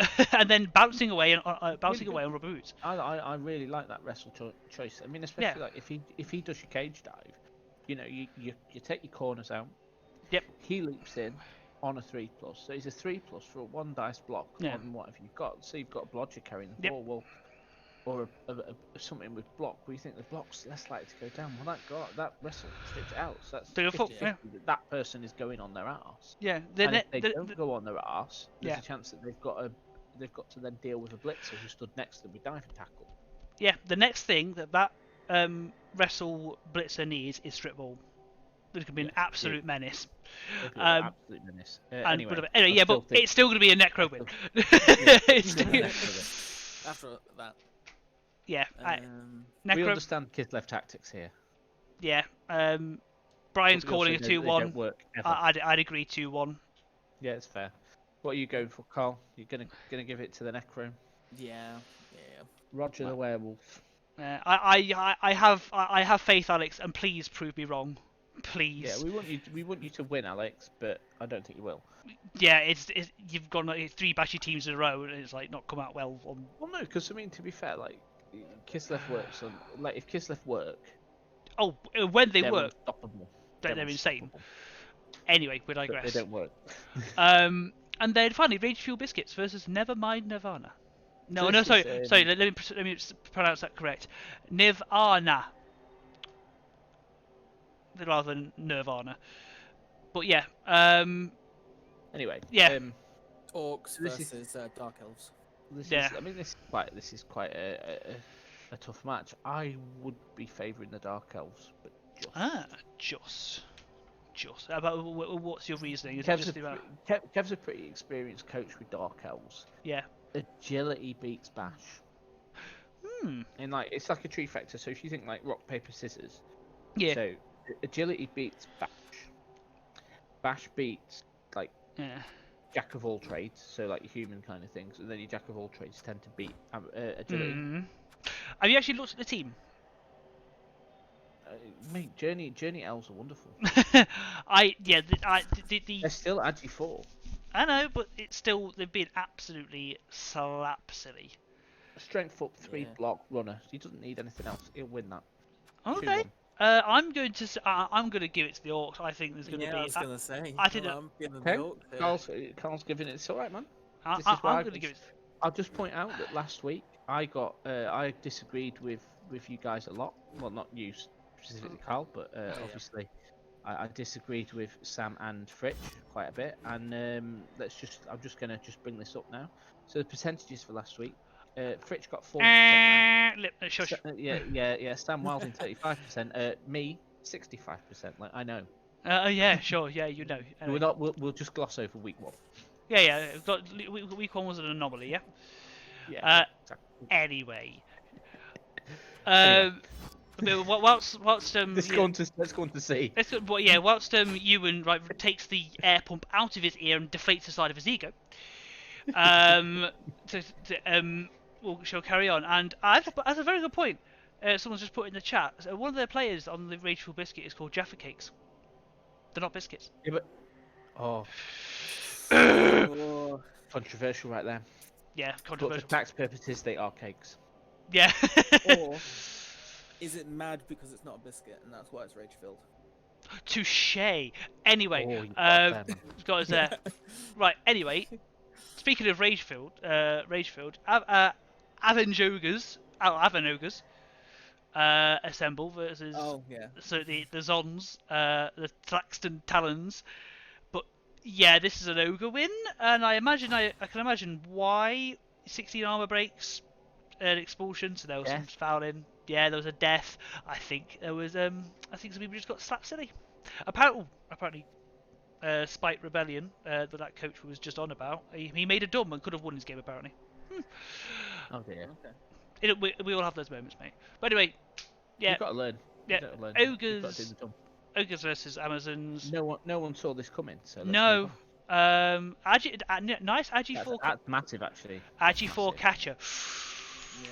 then bouncing away on rubber boots. I really like that wrestle choice. I mean, especially like if he does your cage dive, you take your corners out. Yep. He leaps in on a 3+, so he's a 3+ for a 1 dice block on whatever you've got. So you've got a blodger carrying the ball, well, or something with block. Where you think the block's less likely to go down. Well, that wrestle strips it out. So that's 50-50 that person is going on their arse. Yeah. And if they don't go on their arse, there's a chance that they've got to then deal with a blitzer who stood next to them with diving tackle. Yeah. The next thing that wrestle blitzer needs is strip ball. It could be an absolute menace. Absolute menace. Anyway, but it's still going to be a necro win. After that. Yeah. we Necro. understand Kislev tactics here. Yeah. Brian's calling a 2-1. Work ever. I'd agree 2-1. Yeah, it's fair. What are you going for, Karl? You're gonna give it to the Necro? Yeah. Roger the werewolf. I have faith, Alex, and please prove me wrong. Please. Yeah, we want you to win, Alex, but I don't think you will. Yeah, it's you've gone like 3 bashy teams in a row, and it's like not come out well on. Well, no, because I mean, to be fair, like Kislev works on if Kislev work. Oh, when they they're work, unstoppable. they're insane. Anyway, we digress. But they don't work. And then finally, Rage Fuel Biscuits versus Nevermind Nirvana. Sorry. Let me pronounce that correct. Nirvana. Rather than Nirvana. But yeah. Anyway. Yeah. Orcs versus Dark Elves. This is quite a tough match. I would be favouring the Dark Elves, but just. About what's your reasoning? Is Kev's a pretty experienced coach with Dark Elves. Yeah. Agility beats Bash. Hmm. And like it's like a trifecta. So if you think like rock paper scissors, Yeah. so agility beats bash. Bash beats like Yeah. jack of all trades, so like human kind of things, and then your jack of all trades tend to beat agility. Hmm. Have you actually looked at the team? Mate, Journey elves are wonderful. The They're still agi 4. I know, but it's still they've been absolutely slap silly. Strength up 3 Yeah. block runner. He doesn't need anything else. He'll win that. Okay. 2-1. I'm going to give it to the Orcs. I think there's going to Yeah, I be. was gonna say. I think that I'm giving Okay. the Orc. Carl's giving it. It's all right, man. I, This I, is I'm why going to give it. I'll just point out that last week I disagreed with you guys a lot. Well, not you specifically, Carl, but yeah. obviously I disagreed with Sam and Fritch quite a bit. And I'm just gonna bring this up now. So the percentages for last week, Fritch got 40% right. Shush. Yeah. Sam Wilding 35%. Me 65%. Like I know. Yeah, sure. Yeah, you know. We're Anyway. not. We'll just gloss over week 1. Yeah. Week 1 was an anomaly. Yeah. Yeah. Exactly. Anyway. Anyway. But whilst Let's go on to see. Whilst Ewan takes the air pump out of his ear and deflates the side of his ego, she'll carry on. And that's a very good point. Someone's just put in the chat. So one of their players on the Rageful Biscuit is called Jaffa Cakes. They're not biscuits. Yeah, but oh, Oh, controversial right there. Yeah, But for controversial. tax purposes, they are cakes. Yeah. or is it mad because it's not a biscuit and that's why it's rage filled? Touche. Anyway, Oh, you've got it there, man. got us there. Right. Anyway, speaking of Ragefield, Avenogers, assemble versus Oh yeah. so the Zons, the Thaxton Talons. But yeah, this is an ogre win, and I can imagine why 16 armor breaks, an expulsion. So there was some fouling. Yeah, there was a death. I think there was I think some people just got slapped silly. Apparently, Spite Rebellion, that coach was just on about. He made a dumb and could have won his game apparently. Oh dear. Okay. We all have those moments, mate. But anyway, yeah, You've got to learn. yeah. You've got to learn. You've got to do Ogres, the dump. ogres versus Amazons. No one saw this coming. So let's No. move on. Nice That's massive, actually. Agi 4 catcher. Yeah.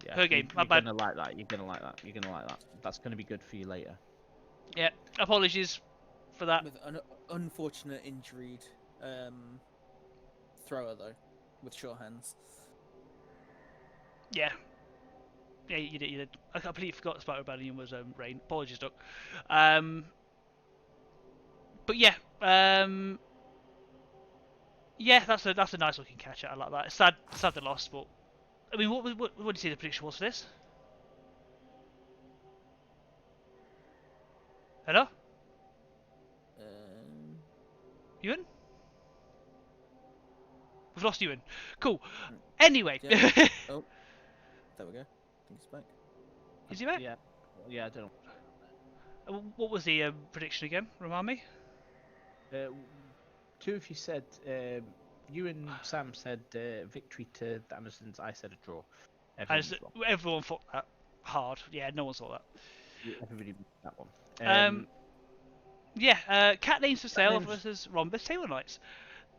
Yeah, Per game, my You're bad. gonna like that. You're gonna like that. You're gonna like that. That's gonna be good for you later. Yeah, apologies for that. With an unfortunate injured thrower though, with sure hands. Yeah. Yeah, you did. I completely forgot Spite Rebellion was Rain. Apologies, Doc. But yeah, yeah, that's a nice looking catcher. I like that. It's sad they lost, but I mean, what do you say the prediction was for this? Hello, Ewan? We've lost Ewan. Cool. Anyway, Yeah. Oh, there we go. I think he's back. is he back? Yeah. Yeah, I don't know. What was the prediction again? Remind me. Two of you said you and Sam said victory to the Amazons. I said a draw. Everyone thought that hard. Yeah, no one saw that. Everybody beat that one. Yeah, Cat Names for Sale Names- versus Rhombus Taylor Knights.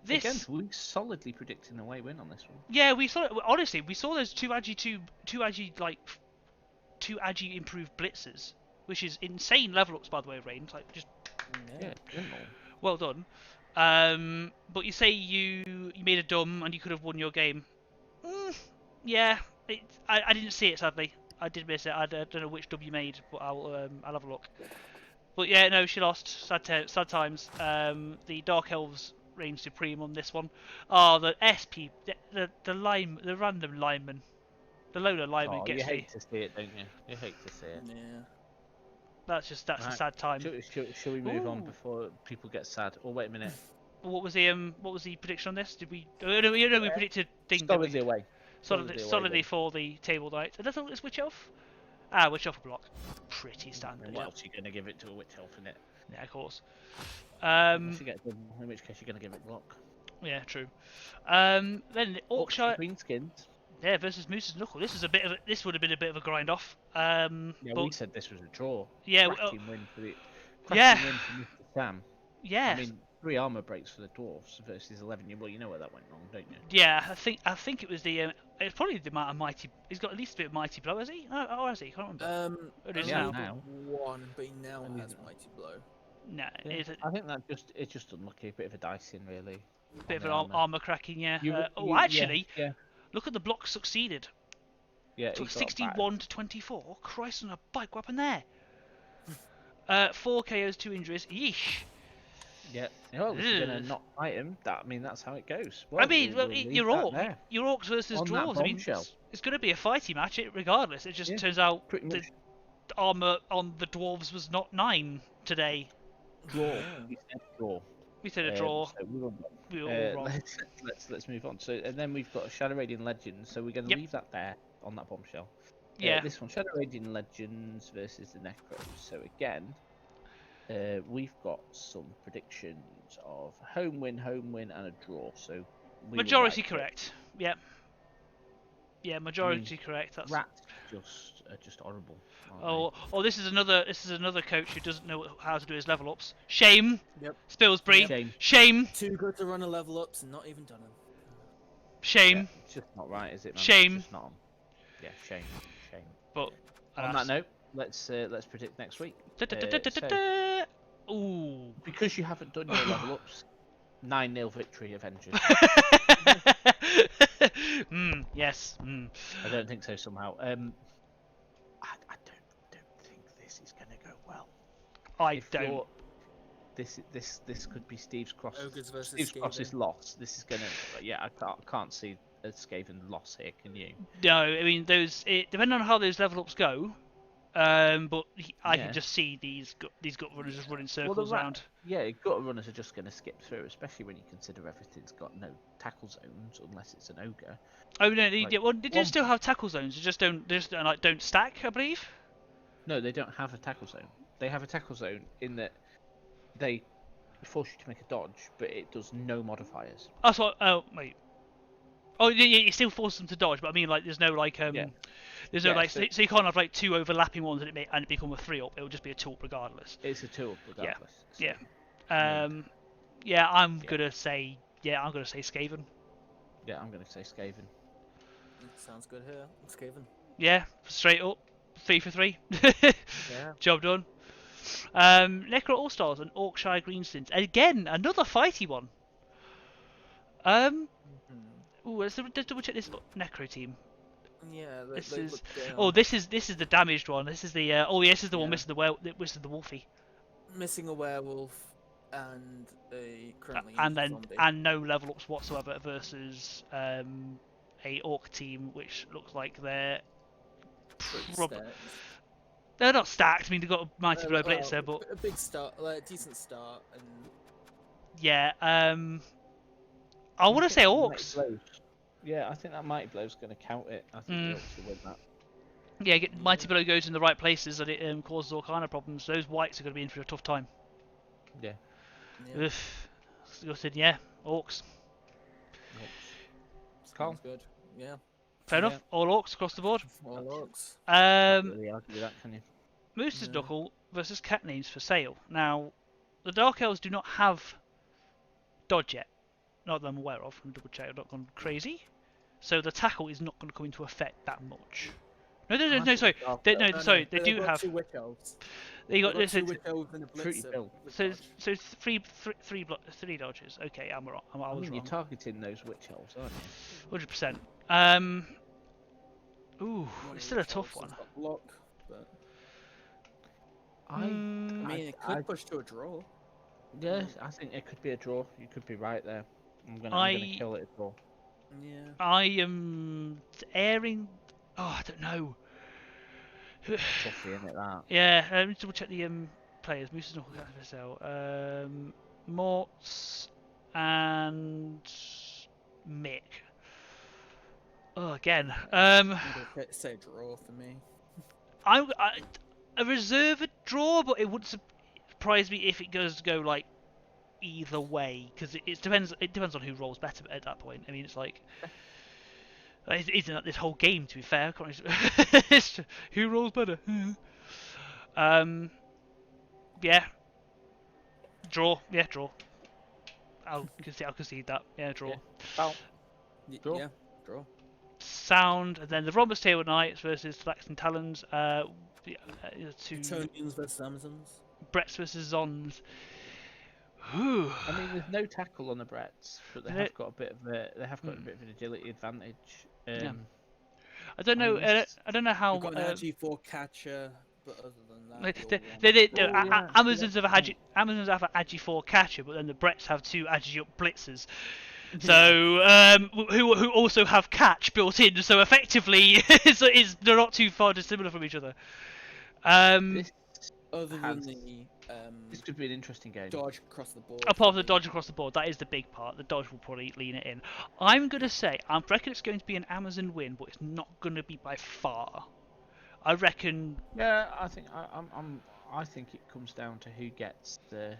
Again, we solidly predicting the way win on this one. Yeah, we saw. Honestly, we saw those two agi improved blitzers, which is insane level ups by the way, Rain. Like just Yeah, well done. But you say you made a dumb and you could have won your game. Yeah, I didn't see it sadly. I did miss it. I don't know which dub you made, but I'll have a look. But yeah, no, she lost. Sad times. The Dark Elves reigned supreme on this one. Oh, the SP, the random lineman, the loner lineman gets you me. hate to see it, don't you? You hate to see it. Yeah. That's a Right. sad time. Shall we move on Ooh. before people get sad? Oh, wait a minute. What was the prediction on this? Did we? No, we predicted things. Solidly away. Solidly for the table knight. And that's it's Witch Elf. Ah, Witch Elf block. Pretty standard. What else are you going to give it to a Witch Elf in it? Yeah, of course. If you get them, in which case you're going to give it block. Yeah, true. Then the Orkshire. Green skins. Yeah, versus Moose's Knuckle. This would have been a bit of a grind off. Yeah, but we said this was a draw. yeah, Cracking win for the yeah, cracking win for Mr. Sam. yeah, I mean, 3 armor breaks for the dwarves versus 11. Well, you know where that went wrong, don't you? yeah. I think it was the it's probably the amount of mighty. He's got at least a bit of mighty blow, has he? Oh, has he? I can't remember. It is yeah, now. now. One, but he now And has he's- mighty blow. No, Yeah, it's a I think that it's just unlucky, a bit of a dicing, really. bit of on an the armor cracking. Yeah. You- Actually, yeah, look at the block succeeded. yeah, he got 61 to 24. Christ on a bike, what happened there? 4 KOs, 2 injuries. Yeesh. Yeah. Well, if you're gonna Ugh. not fight him, I mean, that's how it goes. I mean, we'll leave your that orc, there. your orcs versus On that dwarves. I mean, bombshell. it's going to be a fighty match, regardless. It just Yeah, turns out pretty the much armor on the dwarves was not 9 today. draw. We said draw. We said a draw. So we were We were all wrong. let's move on. So and then we've got Shadow Radiant Legends. So we're going to Yep. leave that there on that bombshell. Yeah. This one, Shadow Radiant Legends versus the Necros. So again, we've got some predictions of home win, and a draw. So we were Majority right, correct. Yep. Yeah, majority correct. That's. Rats are just horrible. aren't This is another coach who doesn't know how to do his level ups. Shame. Yep. Spilsbury. Shame. Shame. Too good to run a level ups and not even done them. they? Shame. Yeah, it's just not right, is it? Man? Shame. It's just not on. Yeah, shame. But On that note, let's predict next week. Ooh. Because you haven't done your level ups, 9-0 victory Avengers. Yes. I don't think so somehow. I don't think this is going to go well. I If don't. you're- This could be Steve's cross. Ogres versus Steve's cross's Skaven. loss. This is gonna. Yeah, I can't see a Skaven loss here. Can you? No, I mean depending on how those level ups go. But I Yeah. can just see these gut runners just running Well, circles the around. Yeah, gut runners are just going to skip through, especially when you consider everything's got no tackle zones unless it's an ogre. Oh no, Like, they do still have tackle zones. They just don't stack, I believe. No, they don't have a tackle zone. They have a tackle zone in that they force you to make a dodge, but it does no modifiers. That's what. Oh wait. Oh yeah, it still forces them to dodge, but I mean like there's no like Yeah. there's no Yeah, like so- so you can't have like 2 overlapping ones and it become a 3-up. It'll just be a 2-up regardless. It's a tool, regardless. So, Yeah. Made. Yeah, I'm Yeah. gonna say Skaven. Yeah, I'm going to say Skaven. Sounds good here. Skaven. Yeah, straight up, 3 for 3. Yeah. Job done. Necro All Stars and Orkshire Greenskins. Again, another fighty one. Ooh, let's double check this Necro team. Yeah. This they is- look down. Oh, this is the damaged one. This is the this is the one Yeah. missing the Wolfie. Missing a werewolf and a currently And injured then zombie. and no level ups whatsoever versus a Orc team which looks like they're Pretty prob- stacked. they're not stacked. I mean they've got a mighty blow Well, blitzer, but a big start, like a decent start, and yeah. I want to say Orcs. Yeah, I think that Mighty Blow's going to count it. I think the Orcs will win that. Yeah, get mighty blow goes in the right places and it causes all kind of problems. Those whites are going to be in for a tough time. Yeah. yeah, Ugh. I said yeah, Orcs. Karl? sounds good. Yeah, Fair Yeah. enough. All Orcs across the board. all orcs. Can't really argue with that, can you? Moose's No. Knuckle versus Cat Names for sale. Now, the Dark Elves do not have dodge yet. Not that I'm aware of. I'm double check. I've not gone crazy. So the tackle is not going to come into effect that much. No, sorry. Sorry, they do got have. 2 witch elves. They got They've this. 2 witch elves and a Fruity blitzer. Bill. with So dodge. three dodges. Okay, I'm wrong. I I was mean, you're wrong. targeting those witch elves, aren't you? 100%. Ooh, One it's of still a witch tough elves one. has got block, but I I mean, it could I- push to a draw. Yeah, I think it could be a draw. You could be right there. I'm gonna I- kill it a draw. Yeah. I am airing. Oh, I don't know. Toughy, isn't it, that? Yeah, let me double check the players. Moose's Knuckle, Cat for sale. Morts and Mick. Oh, again. I'm gonna say draw for me. A reserve a draw, but it wouldn't surprise me if it goes to go like either way because it depends. It depends on who rolls better at that point. I mean, it's like Isn't that this whole game? To be fair, I can't who rolls better? Yeah, draw. Yeah, draw. I'll concede that. Yeah, draw. Yeah. Foul. Draw. Yeah, draw. Sound, and then the Rhombus Table Knights versus Flax and Talons. Two Etonians versus Amazons. Bretts versus Zons. Whew. I mean, there's no tackle on the Bretts, but they have got a bit of a bit of an agility advantage. Yeah. I don't know. I don't know how. We've got an Agi4 catcher, but other than that, Amazons have a Agi 4 catcher, but then the Bretts have two Agi up blitzers. So who also have catch built in. So effectively, they're not too far dissimilar from each other. Other than the this could be an interesting game. Dodge across the board. Apart from the dodge across the board, that is the big part. The dodge will probably lean it in. I'm gonna say I reckon it's going to be an Amazon win, but it's not going to be by far. I reckon. Yeah, I think I think it comes down to who gets the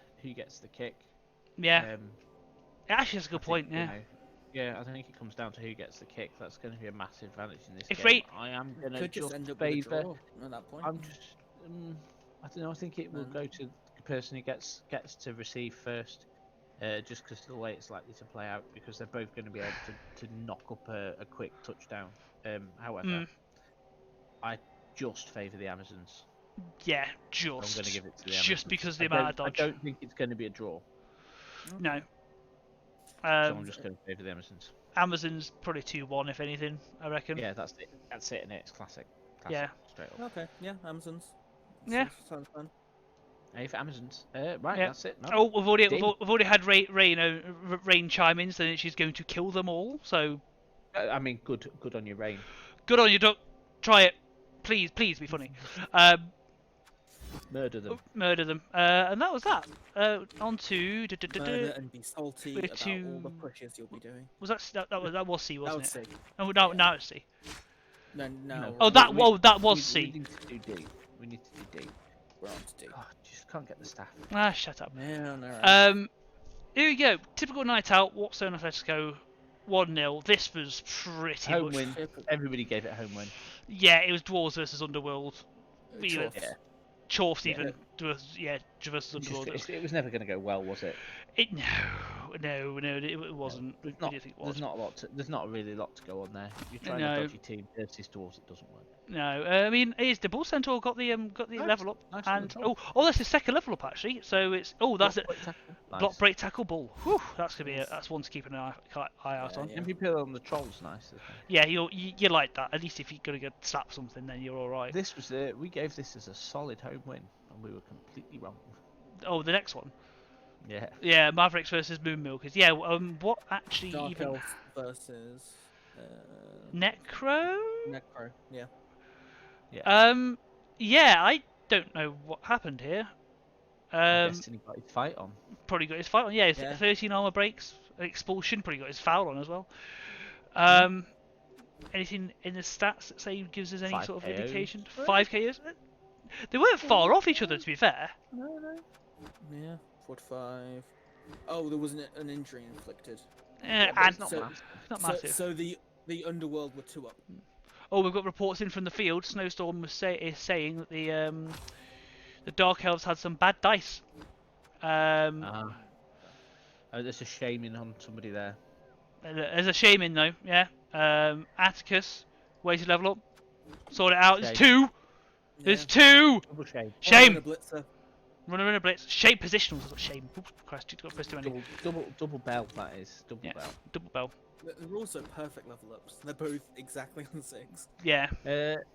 kick. Yeah. Actually, that's a good point. Yeah. Yeah, I think it comes down to who gets the kick. That's going to be a massive advantage in this If game. I am going to just end up favour. with a draw at that point. I'm just. I don't know. I think it will go to the person who gets to receive first, just because of the way it's likely to play out. Because they're both going to be able to knock up a quick touchdown. However, I just favour the Amazons. Yeah, I'm going to give it to the Amazons. Just because of the amount of dodge. I don't think it's going to be a draw. No. So I'm just going to favour the Amazons. Amazons probably 2-1 if anything. I reckon. Yeah, that's it. That's it, and it's classic. Yeah. Straight up. Okay, yeah, Amazons. Yeah. Sounds fun. A for Amazons. Right, Yeah. that's it. No. Oh, we've already had Rain chime in, saying that she's going to kill them all. So. I mean, good on your Rain. Good on you, Duck. Try it, please be funny. Murder them. Murder them. And that was that. On to. Murder and be salty We're about to- all the pushes you'll be doing. Was that was C, wasn't That it? was C. Oh no, now it's C. No. Oh, that was we C. need to do D. We need to do D. We're on to D. Oh, just can't get the staff. Ah, shut up. Yeah, no. Here we go. Typical night out. Waterstone Atletico, 1-0. This was pretty Home much. win. Everybody gave it a home win. Yeah, it was Dwarves versus Underworld. Choice. Yeah. Chorfs Yeah. even. Versus Underworld. It was never going to go well, was it? No, it wasn't. There's I didn't think it was. There's not really a lot to go on there. You're trying No. to dodgy team versus Dwarves, it doesn't work. No, I mean, it's the Bull Centaur got the Nice, level up, nice on the and top. that's the second level up actually. So it's that's it. Block, break, tackle. Block, Nice. break, tackle, bull. Whew, that's gonna be that's one to keep an eye out on. Yeah. MVP on the trolls, nice. Isn't it? Yeah, you like that. At least if you're gonna get slap something, then you're all right. This was we gave this as a solid home win, and we were completely wrong. Oh, the next one. Yeah. Yeah, Mavericks versus Moon Milkers. Yeah, what actually Dark even Elf versus Necro? Necro. Yeah. Yeah, I don't know what happened here. Destiny got his fight on. Probably got his fight on. Yeah, Yeah. 13 armor breaks, expulsion. Probably got his foul on as well. Anything in the stats that say gives us any 5 sort of KOs. indication? 5 KOs. They weren't far off each other, to be fair. No. Yeah. 45. Oh, there wasn't an injury inflicted. And But it's not so- massive. not So, massive. so the Underworld were 2 up. Oh, we've got reports in from the field. Snowstorm is saying that the Dark Elves had some bad dice. Oh, there's a shaming on somebody there. There's a shame in though. Yeah. Atticus, way to level up. Sort it out. There's Shame. 2. There's Yeah. 2. Double shame. Shame. Oh, Blitzer. Runner in a blitz. Shape positionals. Got shame. Oops, Christ, you got press too many. Double bell, that is. Double Yeah. bell. Double bell. They're also perfect level ups. They're both exactly on 6. Yeah.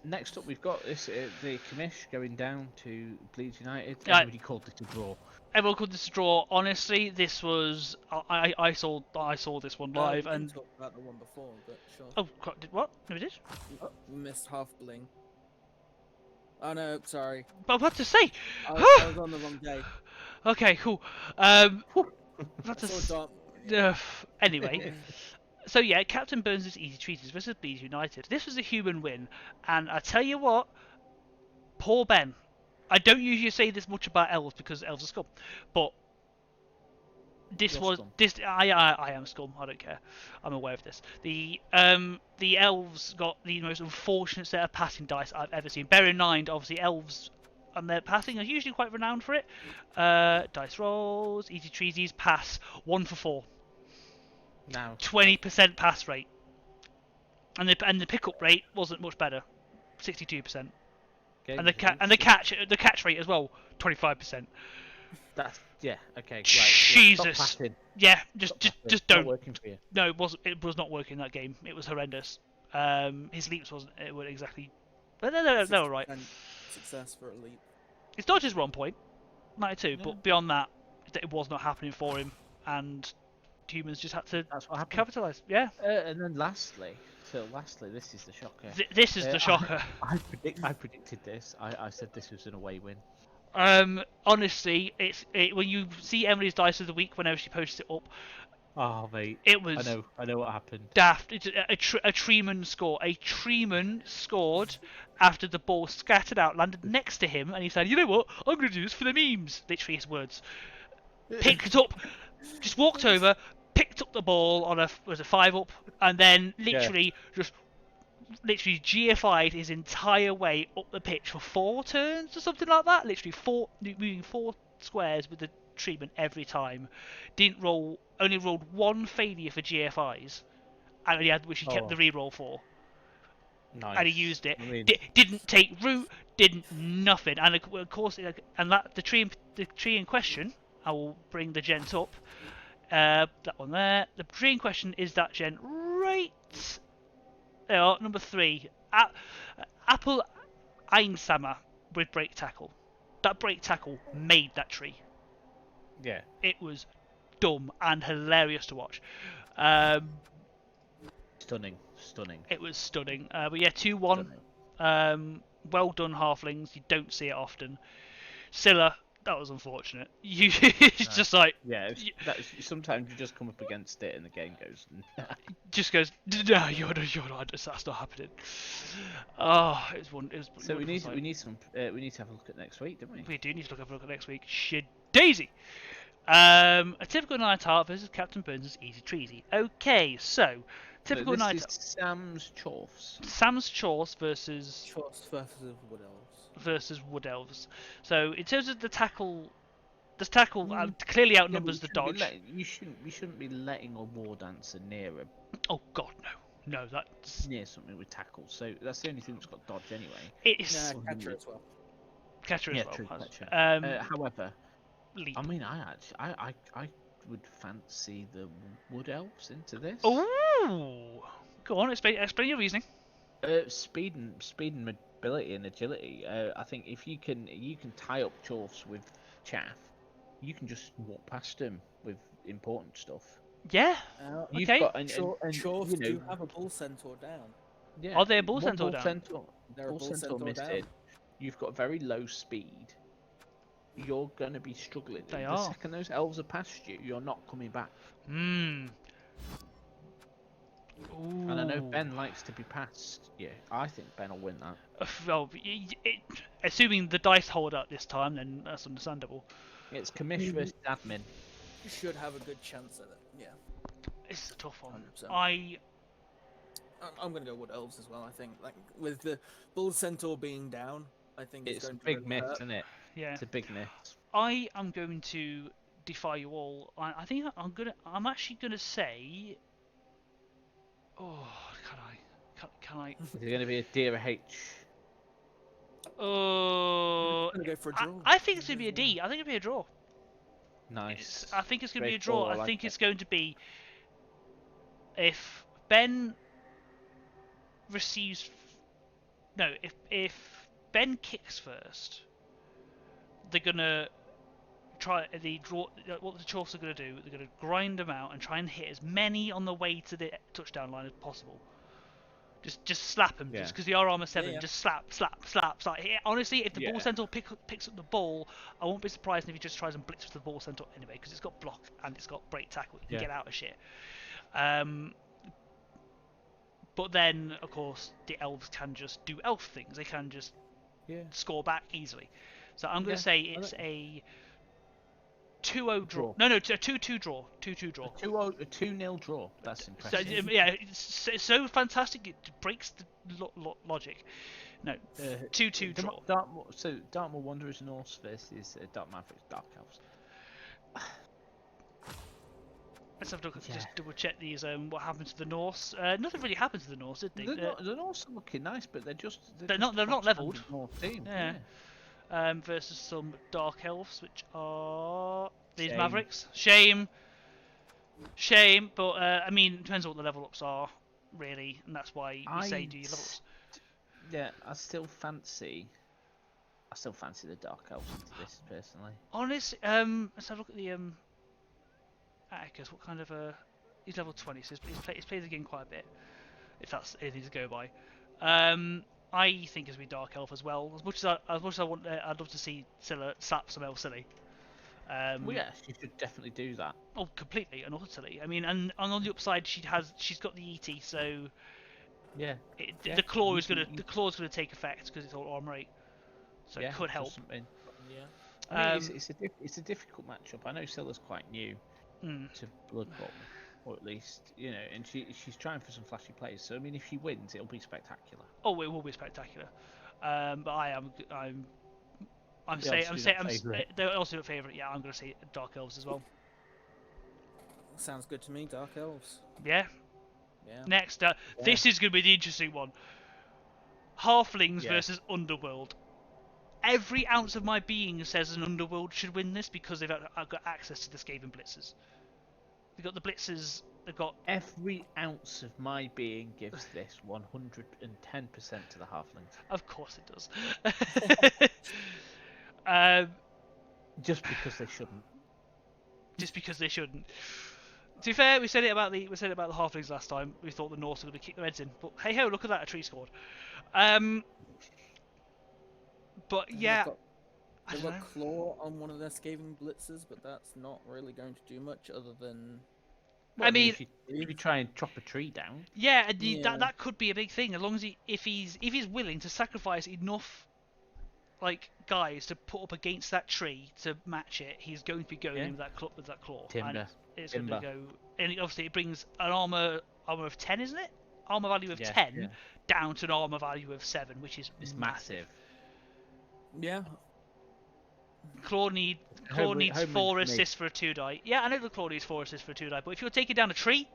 Next up, we've got the commish going down to Bleeds United. Yeah. Everybody called it a draw. Everyone called this a draw. Honestly, this was I saw this one live We didn't and talk about the one before, but sure. oh, did what? No, we did. We missed half bling. Oh no, sorry. But I'm about to say. I was on the wrong day. Okay, cool. I About to saw s- anyway. So yeah, Captain Burns' Easy Treaters versus Bleeds United. This was a human win, and I tell you what, poor Ben. I don't usually say this much about Elves because Elves are scum, but This You're was scum. this. I am scum. I don't care. I'm aware of this. The elves got the most unfortunate set of passing dice I've ever seen. Bear in mind, obviously, elves and their passing are usually quite renowned for it. Dice rolls, easy treesies, pass 1 for 4, Now, 20% pass rate, and the pickup rate wasn't much better, 62%, okay, and the catch rate as well, 25%. That's okay. Right. Jesus. Stop passing. Yeah, Stop just passing. Not don't. working for you. No, it was not working that game. It was horrendous. His leaps weren't exactly, but they're all right. Success for a leap. His dodges were on point, 92, Yeah. but beyond that, it was not happening for him, and humans just had to That's what happened. capitalise. Yeah. And then lastly, this is the shocker. This is the shocker. I predicted this. I said this was an away win. Honestly, when you see Emily's dice of the week whenever she posts it up, Oh mate, it was I know what happened. daft. It's a Treeman score. A Treeman scored after the ball scattered out, landed next to him, and he said, "You know what? I'm going to do this for the memes." Literally his words. Picked it up, just walked over, picked up the ball on a 5-up, and then literally GFI'd his entire way up the pitch for 4 turns or something like that. Literally moving 4 squares with the treatment every time. Only rolled 1 failure for GFIs, and which he kept the reroll for. Nice. And he used it. I mean, Didn't take root. Didn't nothing. And of course, and the tree in question, I will bring the gent up. That one there. The tree in question is that gent right. There are number 3. Apple Einsamer with break tackle. That break tackle made that tree. yeah. It was dumb and hilarious to watch. Stunning. It was stunning. But yeah, 2-1. Well done, halflings. You don't see it often. Scylla, that was unfortunate. It's just like Sometimes you just come up against it and the game goes. just goes. No, you're not. That's not happening. Oh, it was one. It was. So we need to have a look at next week, don't we? We do need to have a look at next week. Shit, Daisy. A typical night out versus Captain Burns' Easy Treasy. Okay, so typical this night. Is Sam's Chorfs. Sam's Chorfs versus Wood Elves. Wood Elves. So in terms of the tackle clearly outnumbers the dodge. We shouldn't be letting a war dancer near him. Oh God, no, that's near something with tackle. So that's the only thing that's got dodge anyway. It's Catcher as well. Catcher as well. True, catcher. However, leap. I mean, I would fancy the Wood Elves into this. Oh, go on, explain your reasoning. Speed and mobility and agility. I think if you can tie up Chorfs with chaff, you can just walk past them with important stuff. Yeah. You've okay. got Chorfs do have a bull centaur down. Yeah. Are they a bull centaur down? They're a bull centaur missed down. it. You've got very low speed. You're going to be struggling. They the are. second those elves are past you, you're not coming back. Hmm. And I know Ben likes to be passed. Yeah, I think Ben will win that. Well, assuming the dice hold up this time, then that's understandable. It's commish versus admin. You should have a good chance at it. Yeah. It's a tough one. 100%. I'm gonna go Wood Elves as well. I think, like with the bull centaur being down, I think It's a going to big really miss, hurt. isn't it? Yeah. It's a big miss. I am going to defy you all. I think I'm actually gonna say. Oh, can I? Is it going to be a Deer H? Oh, I'm gonna go for a draw. I think it's gonna be a D. I think it'll be a draw. Nice. I think it's gonna be a Great draw. ball, I I think like it's going to be if Ben receives. No, if Ben kicks first, they're gonna try the draw. What the Chorfs are gonna do? They're gonna grind them out and try and hit as many on the way to the touchdown line as possible. Just slap them, just because they are armor 7. Yeah. Just slap. Honestly, if the ball centaur picks up the ball, I won't be surprised if he just tries and blitzes the ball centaur anyway, because it's got block and it's got break tackle. You can get out of shit. But then, of course, the elves can just do elf things. They can just score back easily. So I'm going to say it's a 2-0 draw. Draw. No, a 2-2 draw. 2-2 draw. A 2-0 draw. That's So impressive. yeah, it's so fantastic it breaks the logic. No, 2-2 draw. Dartmoor Wanderers Norse versus Dark Mavericks Dark Elves. Let's have a look. Yeah. Just double check these. What happened to the Norse? Nothing really happened to the Norse, did they? The Norse are looking nice, but they're not leveled. North team. Yeah. Versus some Dark Elves, which are these Shame. Mavericks. Shame, but I mean, it depends on what the level ups are, really, and that's why you say do your level ups. Yeah, I still fancy the Dark Elves into this personally. Honestly, let's have a look at the Atticus. What kind of he's level 20, so he's played the game quite a bit. If that's anything to go by. I think it's be Dark Elf as well. As much as I want, I'd love to see Scylla slap some elf silly. Well, yeah, she should definitely do that. Oh, completely and utterly. I mean, and on the upside, she's got the ET, so yeah, the claw is gonna take effect because it's all armor 8, so it could help. Yeah. I mean, it's a difficult matchup. I know Scylla's quite new to Blood Bowl, or at least and she's trying for some flashy plays. So I mean, if she wins, it'll be spectacular. Oh, it will be spectacular. But I'm saying they're also a favourite. Yeah, I'm gonna say Dark Elves as well. Sounds good to me. Dark Elves. Yeah. Yeah. Next, this is gonna be the interesting one. Halflings versus Underworld. Every ounce of my being says an Underworld should win this because I've got access to the Skaven Blitzers. They've got the Blitzers. They've got every ounce of my being gives this 110% to the Halflings. Of course it does. Just because they shouldn't. Just because they shouldn't. To be fair, we said it about the Halflings last time. We thought the Norse were going to kick their heads in, but hey ho, look at that! A tree scored. But yeah, they've got claw on one of their Skaven blitzers, but that's not really going to do much other than. Well, I mean, if you try and chop a tree down. Yeah, that could be a big thing as long as if he's willing to sacrifice enough guys to put up against that tree to match it. He's going to be going in with that claw. Timber. And it's going to go, and obviously it brings an armor of 10, isn't it? Armor value of 10 down to an armor value of 7, which is massive. Yeah. Claw needs 4 assists for a 2 die. Yeah, I know the Claw needs 4 assists for a 2 die, but if you're taking down a tree.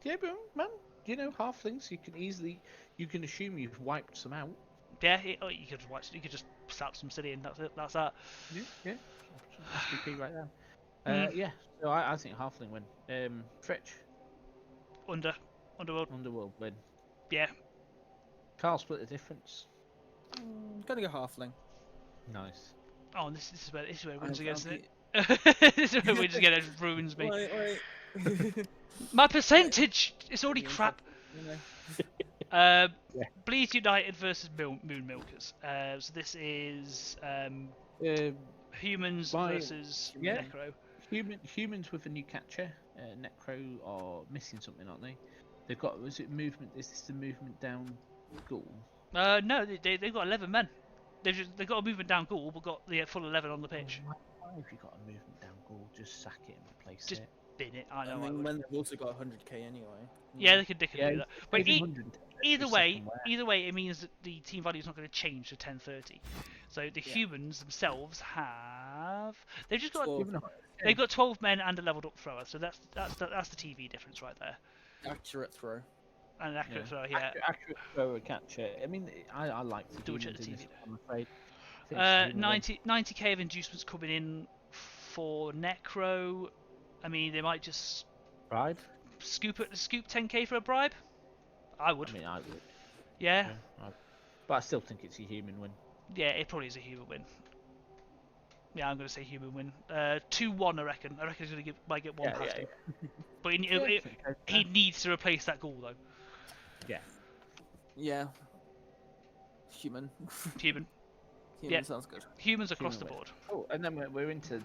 Yeah, but man, halflings, you can assume you've wiped some out. Yeah, you could just slap some city and that's that. Yeah. SVP right there. Yeah, so I think halfling win. Fritch. Underworld win. Yeah. Karl split the difference. Gonna go halfling. Nice. Oh, this is where it wins again, isn't it? This is where wins again. It ruins me. Wait. My percentage is already crap. Bleeds United versus Moon Milkers. So this is humans versus Necro. Humans with a new catcher. Necro are missing something, aren't they? They've got movement? Is this the movement down ghoul? No, they've got 11 men. They've got a movement down ghoul, but got the full 11 on the pitch. Why have you got a movement down ghoul? Just sack it and replace it. Bin it. I know. I mean, when they've also got 100k anyway. Yeah, they could do that. But either way, it means that the team value is not going to change to 1030. So the humans themselves they've just got 12 men and a leveled up thrower. So that's the TV difference right there. Accurate throw. An accurate throw, accurate thrower catcher. I mean, I like to do it. I'm afraid. 90k of inducements coming in for Necro. I mean, they might just bribe. Scoop 10k for a bribe. I would. I mean, I would. Yeah. But I still think it's a human win. Yeah, it probably is a human win. Yeah, I'm going to say human win. 2-1, I reckon. I reckon he's might get one past him. But he needs to replace that ghoul, though. Yeah. Yeah. Human. Human. Sounds good. Humans across the board. Oh, and then we're into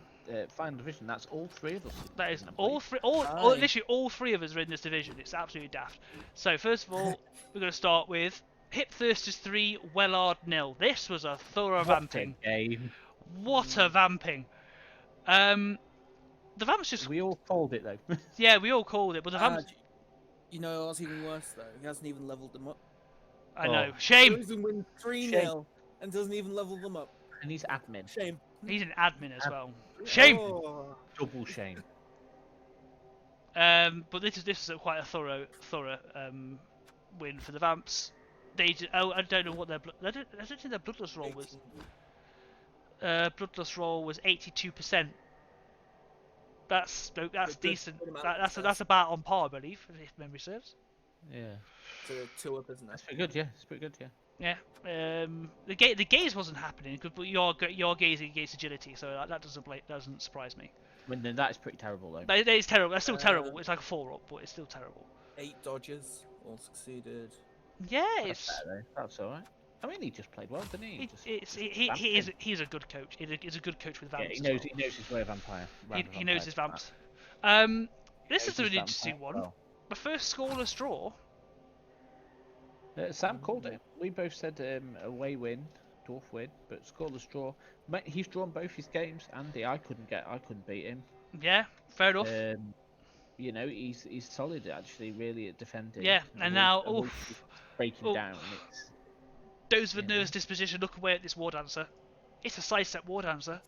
final division. That's all three of us. That is literally all three of us are in this division. It's absolutely daft. So first of all, we're going to start with Hip Thirsters 3, Wellard 0. This was a thorough vamping. What a vamping! The vamps just We all called it though. yeah, we all called it, but the vamps. You know what's even worse though? He hasn't even leveled them up. I know. Oh. Shame. Goes and wins 3-0 and doesn't even level them up. And he's admin. Shame. He's an admin as well. Shame. Oh. Double shame. But this is quite a thorough win for the vamps. They I don't know what their I don't think their bloodlust roll was. Bloodlust roll was 82%. That's decent. That's about on par, I believe, if memory serves. Yeah. So 2-up, isn't That's it? pretty good. Yeah, it's pretty good. Yeah. Yeah. The gaze wasn't happening, but you're gazing against agility, so that doesn't surprise me. I mean, that is pretty terrible though. That is terrible. That's still terrible. It's like a 4-up, but it's still terrible. 8 dodges, all succeeded. Yeah, That's fair, though. That's all right. I mean, he just played well, didn't he? He's a good coach. He's a good coach with vamps. Yeah, he knows his way of vampire. He knows his vamps. This is an interesting one. Well. The first scoreless draw. Sam called it. We both said away win, dwarf win, but scoreless draw. He's drawn both his games. Andy, I couldn't beat him. Yeah, fair enough. You know, he's solid actually, really at defending. Yeah, and now breaking down. Those with nervous disposition, look away at this war dancer. It's a sidestep war dancer.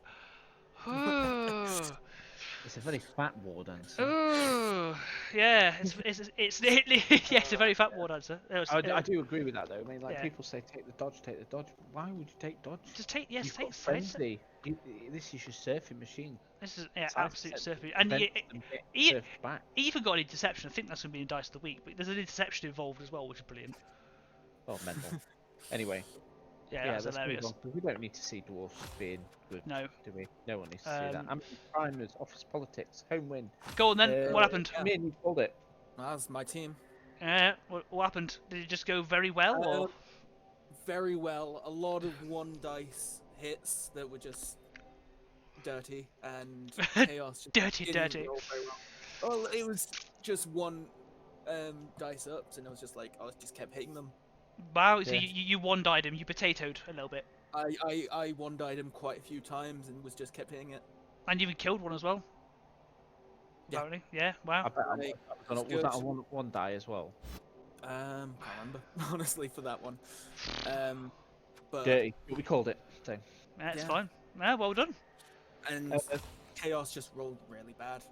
It's a very fat war dancer. Yeah, it's a very fat war dancer. I do agree with that though. I mean, like yeah. people say, take the dodge. Why would you take dodge? Just take You've got sidestep. frenzy. This is your surfing machine. This is absolute surfing, And and he he even got an interception. I think that's going to be in Dice of the Week, but there's an interception involved as well, which is brilliant. Oh, mental. Anyway. Yeah, that's hilarious. We don't need to see dwarfs being good, No. do we? No one needs to see that. I mean, Primers, office politics, home win. Go on then. What happened? Me and you called it. That's my team. What happened? Did it just go very well? Or? Very well. A lot of 1 dice hits that were just dirty and chaos. Just dirty. roll very well. Well, it was just 1 dice ups, and it was just like I just kept hitting them. Wow, so you one-died him, you potatoed a little bit. I one-died him quite a few times and was just kept hitting it. And you even killed one as well. Yeah. Apparently. Yeah, wow. I bet was that a one die as well? Can't remember, honestly, for that one. But Dirty. We called it. So. Yeah, it's fine. Yeah, well done. And chaos just rolled really bad.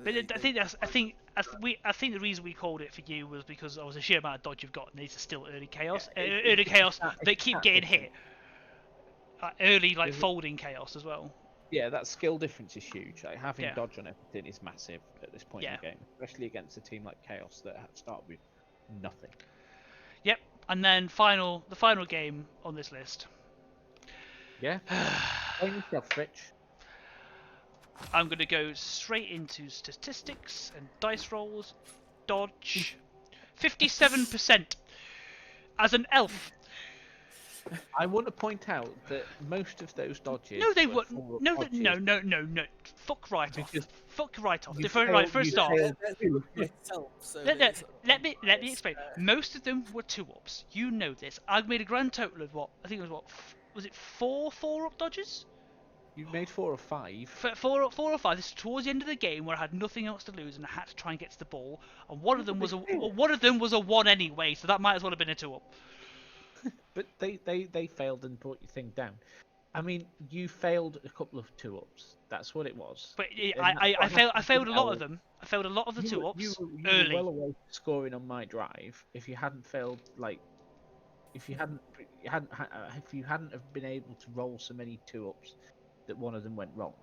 But I think the reason we called it for you was because of the sheer amount of dodge you've got, and these are still early chaos. Early chaos that keep getting hit. Early folding chaos as well. Yeah, that skill difference is huge. Like having Yeah. dodge on everything is massive at this point in the game, especially against a team like Chaos that start with nothing. Yep, and then the final game on this list. Yeah. Blame yourself, Rich. I'm going to go straight into statistics and dice rolls. Dodge. 57% as an elf. I want to point out that most of those dodges. No, they were wouldn't. No. Fuck right off. Because Fuck right off. you For a start. Let Let me explain. Most of them were 2-ups. You know this. I've made a grand total of what? I think it was was it 4-up dodges? You made 4 or 5. Four or five. This is towards the end of the game where I had nothing else to lose and I had to try and get to the ball. And one of them was a 1 anyway, so that might as well have been a 2-up. But they failed and brought your thing down. I mean, you failed a couple of 2-ups. That's what it was. But I failed a lot of them. I failed a lot of the 2-ups you early. were well away from scoring on my drive if you hadn't failed if you hadn't have been able to roll so many 2-ups that one of them went wrong.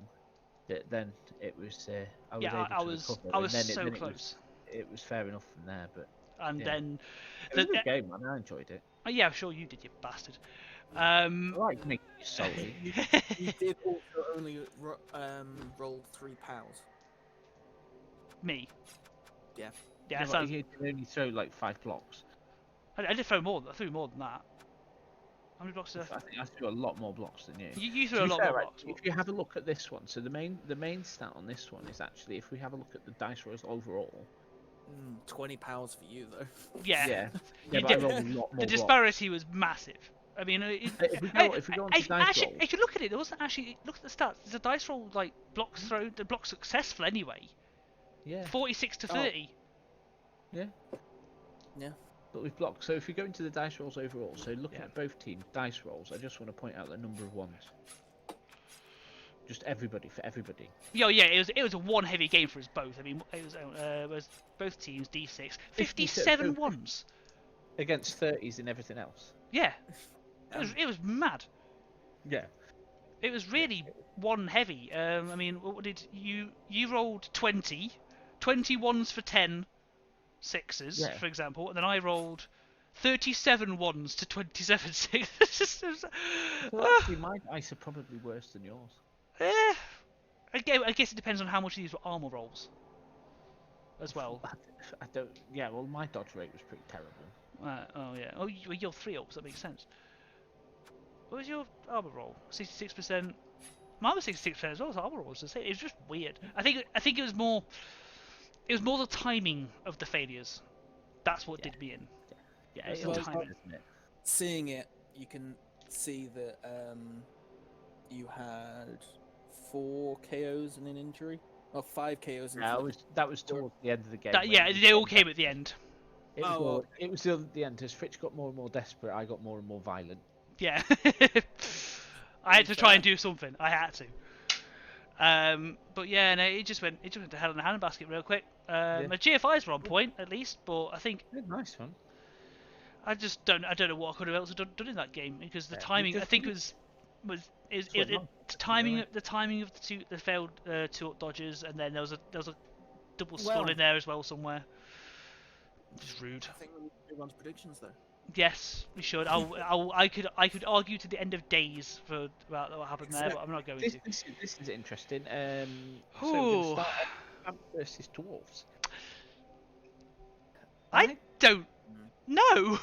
Then it was I was able to recover. I was then so close. It was fair enough from there, but and then it was a good game, man. I enjoyed it. Oh, yeah, I'm sure you did, you bastard. I like making you salty. You did also only roll 3 pals. Me. Yeah. Yeah, No, you can only throw like 5 blocks. I did throw more. I threw more than that. How many blocks did I think I threw a lot more blocks than you. You threw a lot more blocks. If you have a look at this one, so the main stat on this one is actually if we have a look at the dice rolls overall. 20 pals for you though. Yeah. But I rolled a lot more The disparity was massive. I mean, If we go on to dice actually, rolls, if you look at it, there wasn't actually look at the stats. There's a dice roll like blocks thrown, the block successful anyway. yeah, 46 to 30. yeah. Yeah. But we've blocked. So if you go into the dice rolls overall, so looking Yeah. at both teams' dice rolls, I just want to point out the number of ones. Just everybody for everybody. Yeah, it was a one heavy game for us both. I mean, it was both teams D6, 57 ones. Against 30s and everything else. Yeah, it was mad. Yeah. It was really one heavy. I mean, what did you rolled 20 ones for 10 sixes, Yeah. for example, and then I rolled 37 ones to 27 sixes. Well, actually, my dice are probably worse than yours. I guess it depends on how much of these were armor rolls as well. I don't. Yeah. Well, my dodge rate was pretty terrible. Oh yeah. Oh, you're 3-ups. That makes sense. What was your armor roll? 66%. Mine was 66% as well. So armor roll was the same. It was just weird. I think it was more. It was more the timing of the failures. That's what did me in. Yeah. It's It the was timing. isn't it? Seeing it, you can see that you had 4 KOs and an injury, or 5 KOs. And That was towards the end of the game. Yeah, they all came at the end. It was at the end. As Fitch got more and more desperate, I got more and more violent. Yeah. I had to try and do something. I had to. But yeah, no, it just went to hell in a handbasket real quick. My GFIs were on point at least, but I think Nice one. I don't know what I could have else done in that game because the timing I think the timing of the failed 2-up dodges, and then there was a double skull in there as well somewhere. Just rude. I think we need to do one's predictions though. Yes, we should. I could argue to the end of days about what happened there, but I'm not going to. This is interesting. So we're going to start Vamp versus Dwarves. I don't know.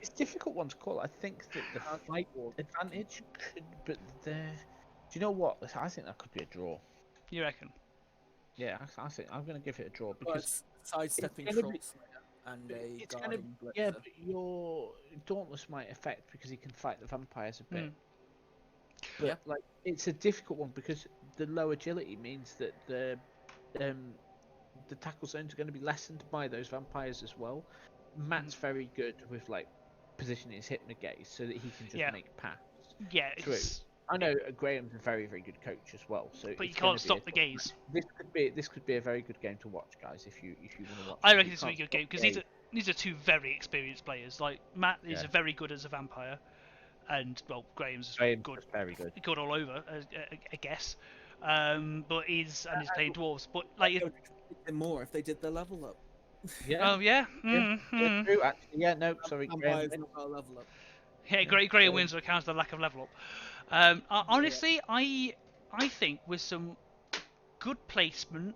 It's a difficult one to call. I think that the fight advantage could, but do you know what? I think that could be a draw. You reckon? Yeah, I think I'm going to give it a draw because sidestepping it's trolls and a guarding blitzer. Yeah, but your Dauntless might affect because he can fight the vampires a bit. But like, it's a difficult one because the low agility means that the tackle zones are going to be lessened by those vampires as well. Matt's very good with like positioning his hypnogaze so that he can just make paths. Yeah, through. I know Graham's a very, very good coach as well. So but you can't stop the gaze. This could be a very good game to watch, guys. If you want to watch. I reckon this will be a good game because these are two very experienced players. Like Matt is very good as a vampire, and Graham's good, very good. Good all over, I guess. But he's playing dwarves. But like, more if they did their level up. Yeah. Oh yeah. Yeah, true, actually. Yeah. No, sorry. Vampires not got a level up. Yeah, Graham wins on account of the lack of level up. Honestly, I think with some good placement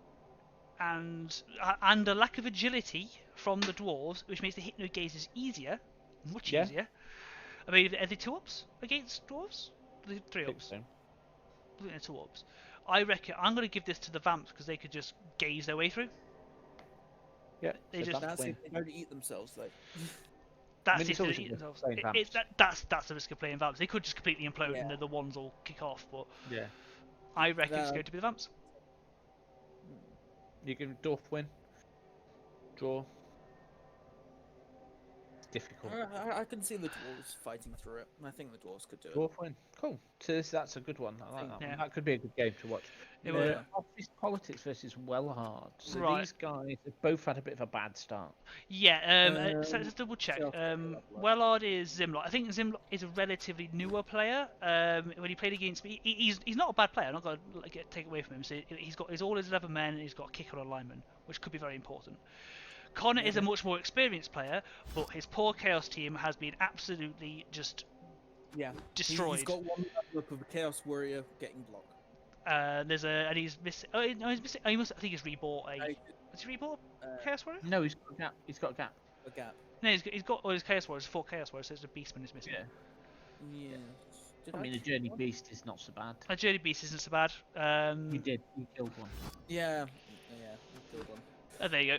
and a lack of agility from the dwarves, which makes the hypnogazes easier, much easier. I mean, are they 2-ups against dwarves? Are they 3-ups? I think they're 2-ups. I reckon I'm going to give this to the vamps because they could just gaze their way through. Yeah, that's if they don't eat themselves though. That's if they eat themselves. That's the risk of playing vamps. They could just completely implode and then the ones will kick off. But I reckon it's going to be the vamps. You can Dwarf win. Draw. It's difficult. I can see the dwarves fighting through it. I think the dwarves could do it. Dwarf win. Cool. So that's a good one. I like that one. That could be a good game to watch. Politics versus Wellhard. So these guys have both had a bit of a bad start. Yeah, so let's double check. Wellhard is Zimlock. I think Zimlock is a relatively newer player. When he played against me, he's not a bad player. I'm not going to take away from him. So he's got all his 11 men and he's got a kicker on lineman, which could be very important. Connor is a much more experienced player, but his poor Chaos team has been absolutely just destroyed. He's got one look of a Chaos Warrior getting blocked. He's missing. Oh, no, he's missing. I think he's rebought a. Has he rebought Chaos Warrior? No, he's got a gap. He's got a gap. A gap. No, he's got all his Chaos Warriors. 4 Chaos Warriors. So it's a Beastman is missing. Yeah. I mean, a Journey Beast is not so bad. A Journey Beast isn't so bad. You did. You killed one. Yeah. You killed one. Oh, there you go.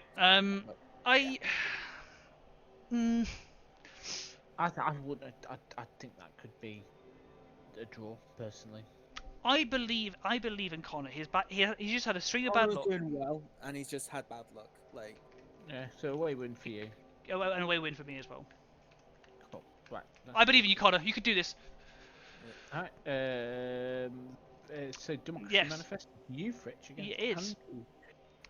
I I wouldn't. I think that could be a draw, personally. I believe in Connor. He's just had a string of bad Connor's luck. doing well, and he's just had bad luck. Like, Yeah, so away win for you. Oh, and away win for me as well. Cool. Right. I believe in you, Connor. You could do this. Alright. So Democracy Yes. Manifest. You, Fritch, against He is. Andy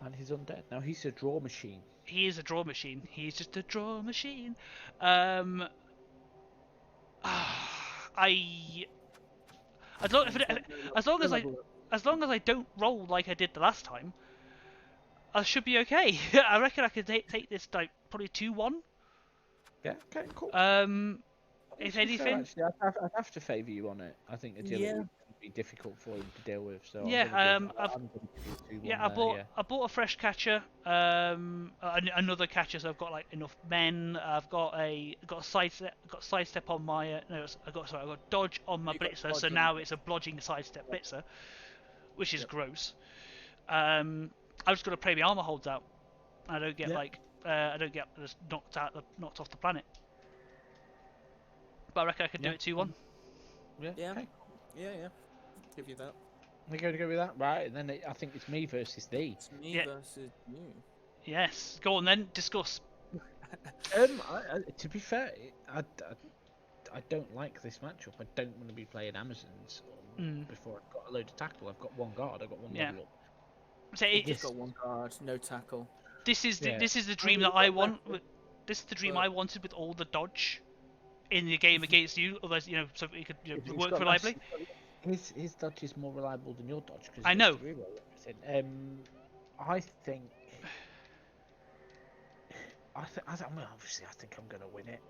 and his undead. Now he's a draw machine. He is a draw machine. He's just a draw machine. I as long as long as I don't roll like I did the last time, I should be okay. I reckon I could take this like probably 2-1. Yeah. Okay. Cool. If To be fair, anything, actually, I'd have to favour you on it. I think agility Yeah. would be difficult for him to deal with. So Yeah, I'm gonna give you 2-1 I there, bought a fresh catcher, another catcher, so I've got like enough men. I've got a sidestep on my I got dodge on my You got blitzer, dodge so on now your- it's a blodging sidestep blitzer, which is Yep. gross. I've just got to pray my armor holds out. I don't get I don't get just knocked off the planet. But I reckon I could do Yeah. it 2-1. Yeah. Yeah. Okay. Yeah. Give you that. We're going to go with that, right? And then I think it's me versus thee. It's me Yeah. versus you. Yes, go on then, discuss. To be fair, I don't like this matchup. I don't want to be playing Amazons before I've got a load of tackle. I've got one guard. I've got one level up. So He's just got one card, no tackle. this is Yeah. the dream that I want. This is the dream I wanted with all the dodge in the game against you. Otherwise, so it could He's work got reliably. His dodge is more reliable than your dodge. Cause I know. I think. I mean, obviously, I think I'm going to win it.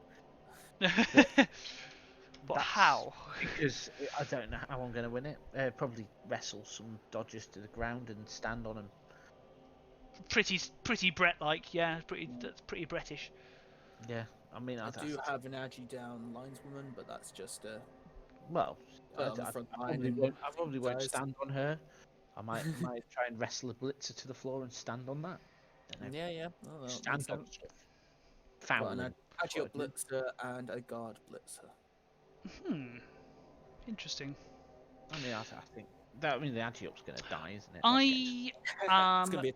But That's how? Because I don't know how I'm going to win it. Probably wrestle some dodgers to the ground and stand on them. Pretty Brett-like, yeah. That's pretty British. Yeah, I mean, I do have an agi down lineswoman, but that's just a. Well, I on the front line probably and won't guys. stand on her. I might try and wrestle a blitzer to the floor and stand on that. Don't know. Yeah. Oh, that Stand makes on sense. stuff. Got Fouling. an agi blitzer and a guard blitzer. Interesting. I mean, I think that. I mean, the anti-up's going to die, isn't it? I It's gonna be a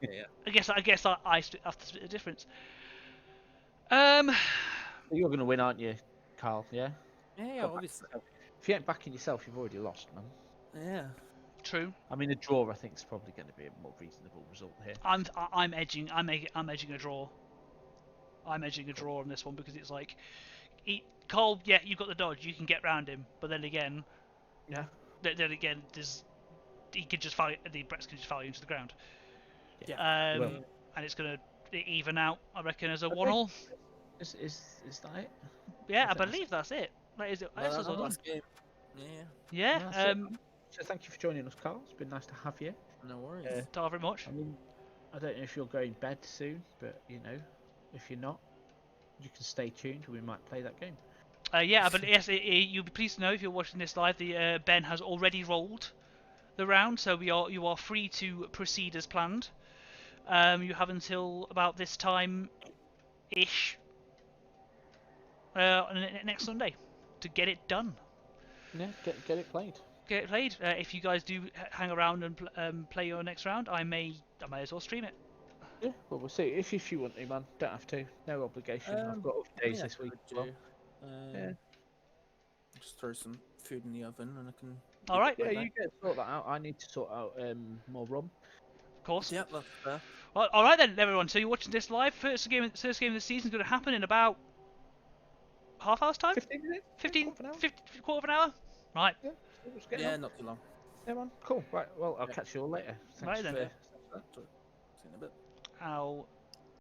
yeah. I guess I have to split the difference. You're going to win, aren't you, Karl? Yeah. Yeah, Come back. obviously. If you ain't backing yourself, you've already lost, man. Yeah. True. I mean, a draw, I think, is probably going to be a more reasonable result here. I'm edging a draw. I'm edging a draw on this one because it's like, Karl, yeah, you've got the dodge, you can get round him, but then again, Yeah. he could just fall. The Bretts can just fall into the ground. Yeah. And it's gonna even out, I reckon, as a 1-1. Is that it? Yeah, I think believe that's it. That is it. Well, That's that's all the done. last game. Yeah. Yeah. That's it. So thank you for joining us, Karl. It's been nice to have you. No worries. Thank you very much. I mean, I don't know if you're going to bed soon, but if you're not, you can stay tuned. We might play that game. Yeah, but yes, you'll be pleased to know if you're watching this live, the Ben has already rolled the round, so you are free to proceed as planned. You have until about this time ish next Sunday to get it done. Yeah, get it played. Get it played. If you guys do hang around and play your next round, I may as well stream it. Yeah, well, we'll see. If you want to, man, don't have to. No obligation. I've got off days this week as well. Yeah. Just throw some food in the oven and I can. All right. Yeah, you get sort that out. I need to sort out more rum. Of course. Yeah, that's fair. Well, all right then, everyone. So you're watching this live. First game of the season is going to happen in about half hour's time. 15 minutes. 15, Quarter of an hour. quarter of an hour. Right. Yeah, let's get Yeah, on. not too long. Yeah, man. Cool. Right. Well, I'll catch you all later. Thanks Right then. for See you in a bit. I'll